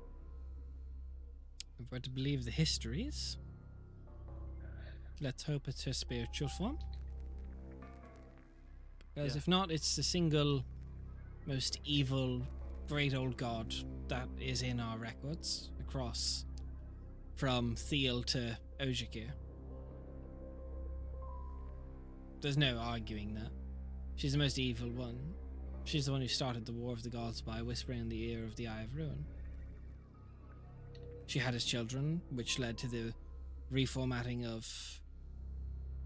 if we're to believe the histories, let's hope it's her spiritual form. Because Yeah. if not, it's the single most evil, great old god that is in our records across from Thiel to Ojikir. There's no arguing that. She's the most evil one. She's the one who started the War of the Gods by whispering in the ear of the Eye of Ruin. She had his children, which led to the reformatting of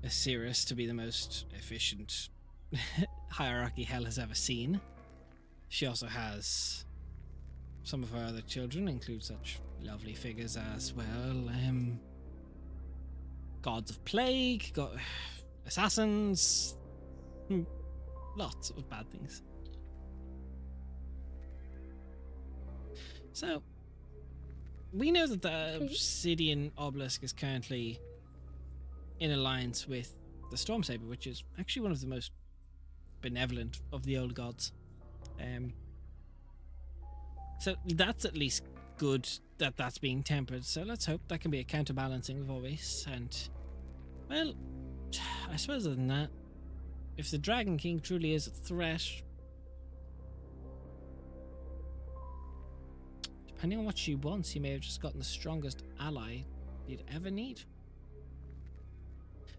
Osiris to be the most efficient hierarchy hell has ever seen. She also has some of her other children, include such lovely figures as, well, gods of plague, assassins, lots of bad things. So, we know that the obsidian obelisk is currently in alliance with the Storm Saber, which is actually one of the most benevolent of the old gods. So that's at least good that that's being tempered. So let's hope that can be a counterbalancing voice. And, well, I suppose other than that, if the Dragon King truly is a threat, depending on what she wants, he may have just gotten the strongest ally you'd ever need.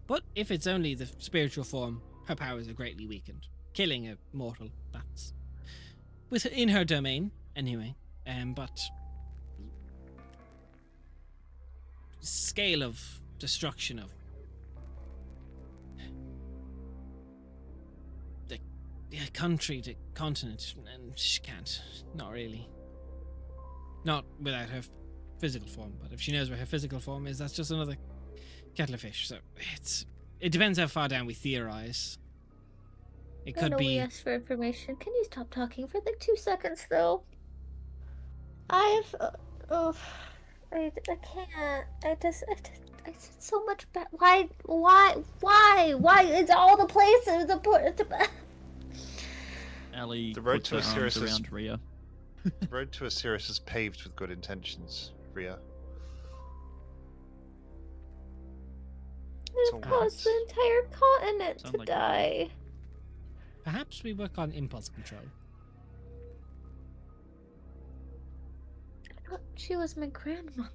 But if it's only the spiritual form, her powers are greatly weakened. Killing a mortal, that's within her domain, anyway. But scale of destruction of the country, the continent, and she can't. Not really. Not without her physical form, but if she knows where her physical form is, that's just another kettle of fish. So it depends how far down we theorize. It I could know we be. asked for information. Can you stop talking for like 2 seconds, though? I've, I can't. I said so much bad. Why? It's all the places. Ali The road puts to her arms Osiris is- around Rhea. The road to Osiris is paved with good intentions, Rhea. We've all caused the right. entire continent Sound to like die. Perhaps we work on impulse control. I thought she was my grandmother.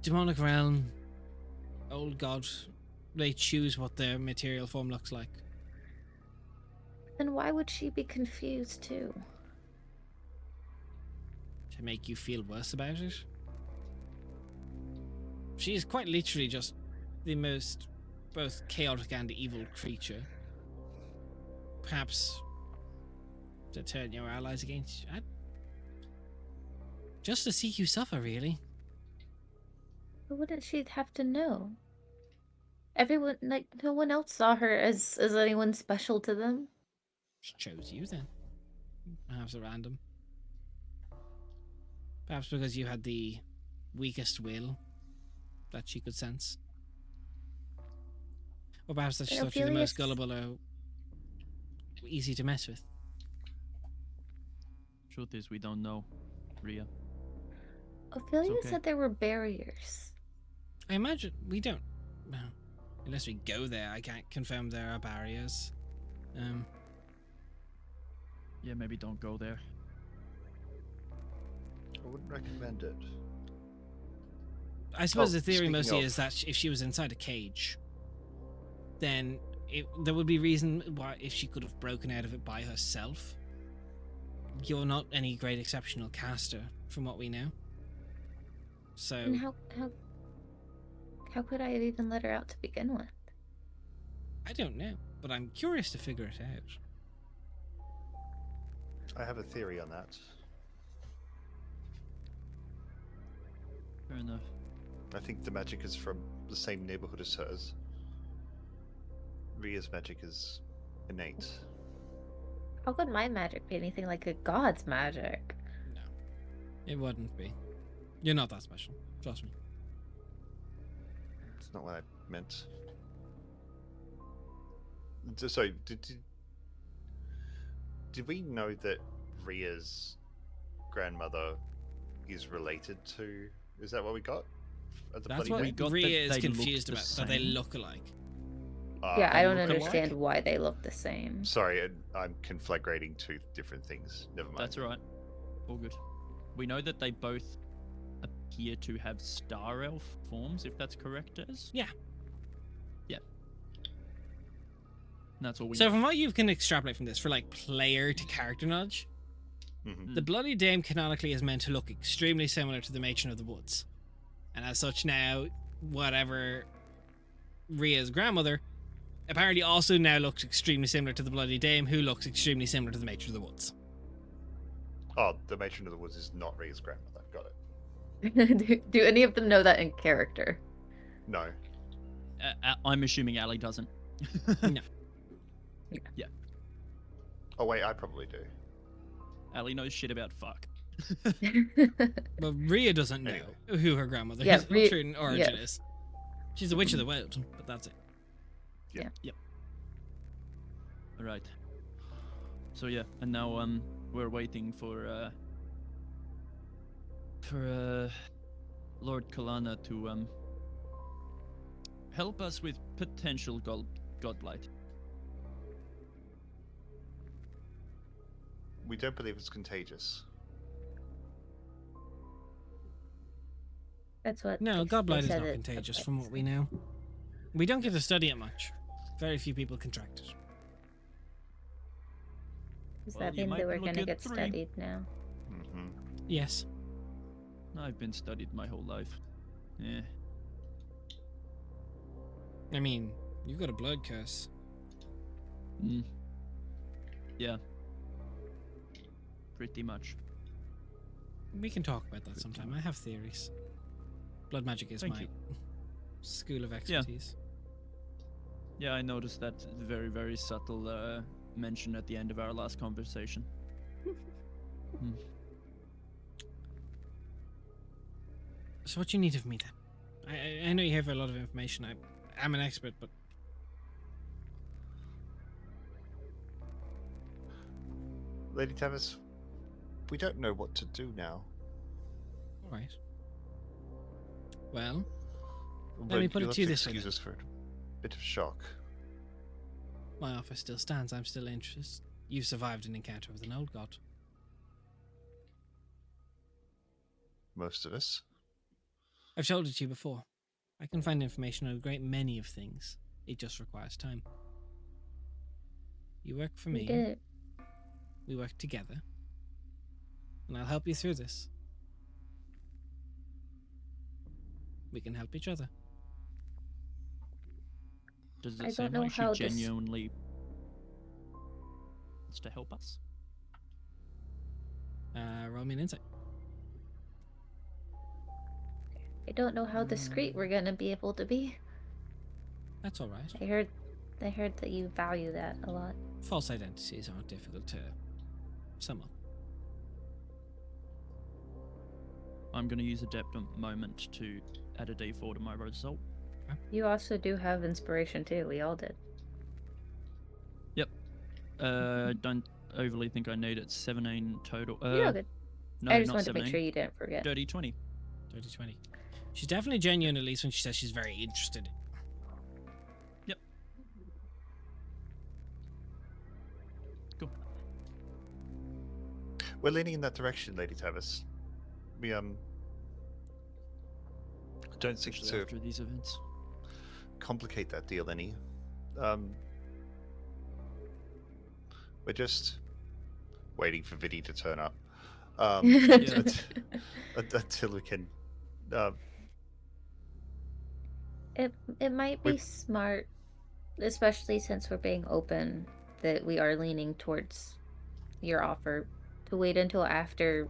Demonic realm, old god, they choose what their material form looks like. Then why would she be confused too? To make you feel worse about it. She is quite literally just the most both chaotic and evil creature. Perhaps To turn your allies against you. Just to see you suffer, really. But wouldn't she have to know? Everyone, like, no one else saw her as anyone special to them. She chose you then. Perhaps at random. Perhaps because you had the weakest will that she could sense. Or perhaps that she But thought you the most Ophelia's- gullible or easy to mess with. Truth is, we don't know, Ria. Ophelia okay. said there were barriers. I imagine we don't. Well, unless we go there, I can't confirm there are barriers. Yeah, maybe don't go there. I wouldn't recommend it. I suppose Oh, the theory speaking mostly of- is that if she was inside a cage, then there would be reason why if she could have broken out of it by herself. You're not any great exceptional caster, from what we know. So And how could I have even let her out to begin with? I don't know, but I'm curious to figure it out. I have a theory on that. Fair enough. I think the magic is from the same neighborhood as hers. Ria's magic is innate. How could my magic be anything like a god's magic? No, it wouldn't be. You're not that special. Trust me. It's not what I meant. Sorry, did we know that Ria's grandmother is related to? Is that what we got? At the That's bloody what date? got that Rhea is they looked confused the about. That they same. look alike. Yeah, I don't look alike? understand why they look the same. Sorry, I'm conflagrating two different things. Never mind. That's all right. All good. We know that they both appear to have star elf forms, if that's correct, as? Yeah. Yeah. And that's all we So know. from what you can extrapolate from this, for like player to character knowledge, Mhm. the Bloody Dame canonically is meant to look extremely similar to the Matron of the Woods. And as such now, whatever Rhea's grandmother apparently also now looks extremely similar to the Bloody Dame, who looks extremely similar to the Matron of the Woods. Oh, the matron of the woods is not Ria's grandmother. Got it. do any of them know that in character? No. I'm assuming Ali doesn't. No. Oh wait, I probably do. Ali knows shit about fuck. But Rhea doesn't know Anyway. who her grandmother Yeah, is. Rhea- True in origin yeah. is. She's a witch of the world, but that's it. All right. So yeah, and now we're waiting for Lord Kalana to help us with potential godblight. We don't believe it's contagious. That's what. No, they Godblight is said not it- contagious okay. from what we know. We don't get to study it much. Very few people contract it. Does Well, that you mean might they were look going to at get 3. studied now? Mm-hmm. Yes. I've been studied my whole life. Yeah. I mean, you've got a blood curse. Mm. Yeah. Pretty much. We can talk about that sometime. I have theories. Blood magic is Thank my you. school of expertise. Yeah, I noticed that very, very subtle mention at the end of our last conversation. So what you need of me then? I know you have a lot of information. I'm an expert, but Lady Tavis, we don't know what to do now. all right. Well, But me put it you'll to you have this way excuse then. us for a bit of shock. my offer still stands. I'm still interested. You survived an encounter with an old god. Most of us. I've told it to you before. I can find information on a great many of things. It just requires time. You work for We me. did it. We work together. And I'll help you through this. We can help each other. Does I it don't seem know like she how this- genuinely wants to help us? Roll me an insight. I don't know how discreet we're gonna be able to be. That's all right. I heard that you value that a lot. False identities aren't difficult to sum up. I'm going to use Adept Moment to add a d4 to my result. You also do have inspiration too. We all did. Don't overly think I need it. 17 total. You're all good. No, I just not wanted 17. to make sure you didn't forget. Dirty 20. Dirty 20. She's definitely genuine, at least when she says she's very interested. Yep. Cool. We're leaning in that direction, Lady Tavis. We don't seek Especially to after these events. complicate that deal any. We're just waiting for Vinny to turn up. Until we can. It might be smart, especially since we're being open, that we are leaning towards your offer, to wait until after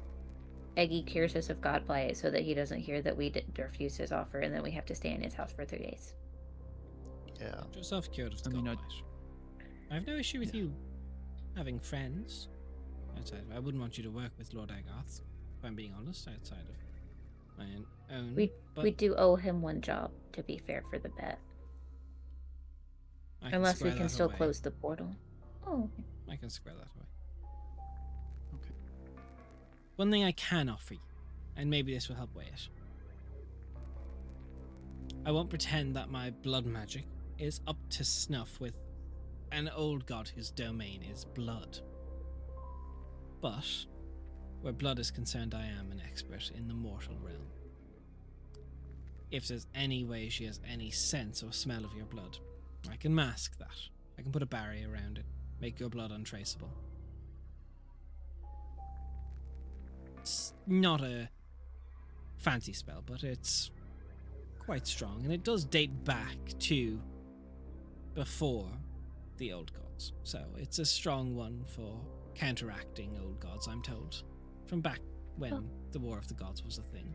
Eggy cures us of Godblight so that he doesn't hear that we did refuse his offer and then we have to stay in his house for 3 days. Yeah. Get yourself cured of the I mean, I have no issue with you having friends outside. I wouldn't want you to work with Lord Agarth, if I'm being honest, outside of my own. We do owe him one job, to be fair, for the bet. I can Unless we square can that still away. close the portal. Oh, I can square that away. Okay. One thing I can offer you, and maybe this will help weigh it. I won't pretend that my blood magic is up to snuff with an old god whose domain is blood. But where blood is concerned, I am an expert in the mortal realm. If there's any way she has any sense or smell of your blood, I can mask that. I can put a barrier around it, make your blood untraceable. It's not a fancy spell, but it's quite strong, and it does date back to before the old gods. So it's a strong one for counteracting old gods, I'm told, from back when the War of the Gods was a thing.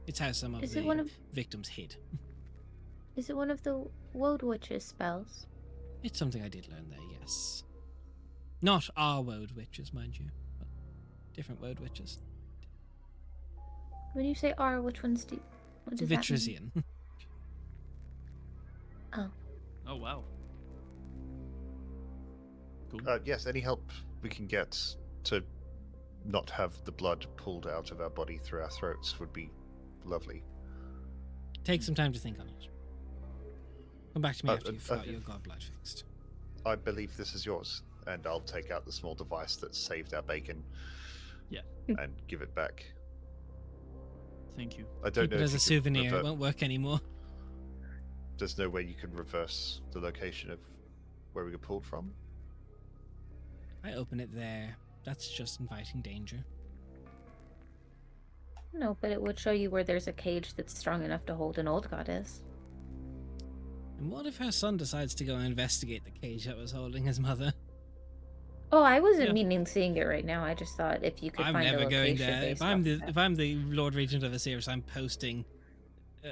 It's how some of Is it the one of- victims hid. is it one of the Woad Witch's spells? It's something I did learn there, yes. Not our Woad Witches, mind you, but different Woad Witches. When you say R, which ones do? What does that mean? Vitrisian. Oh, Oh, wow. Cool. Yes, any help we can get to not have the blood pulled out of our body through our throats would be lovely. Take some time to think on it. Come back to me Uh, after you've uh, got your godblight fixed. I believe this is yours, and I'll take out the small device that saved our bacon. Yeah. And give it back. Thank you. I don't Keep know it if as a you can souvenir. It revert- won't work anymore. There's no way you can reverse the location of where we were pulled from. I open it there. That's just inviting danger. no, but it would show you where there's a cage that's strong enough to hold an old goddess. And what if her son decides to go and investigate the cage that was holding his mother? Oh, I wasn't Yeah. meaning seeing it right now. I just thought if you could I'm find a never location going there. based If I'm the Lord Regent of Osiris, I'm posting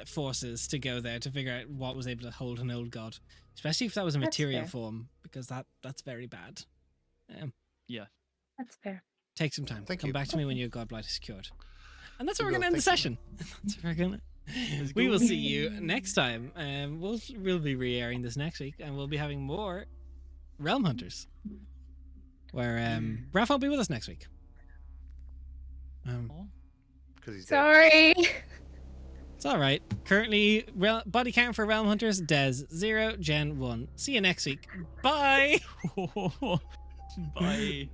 forces to go there to figure out what was able to hold an old god, especially if that was a That's material fair. form, because that's very bad. That's fair. Take some time. Thank Come you. back to me when your godblight is cured. And that's We where we're will, going to end the thank session. That's where we're gonna. We will see you next time. We'll be re-airing this next week, and we'll be having more Realm Hunters, where Raph won't be with us next week. Because he's dead. Sorry. It's all right. Currently, body count for Realm Hunters: Des 0, Jen 1. See you next week. Bye. Bye.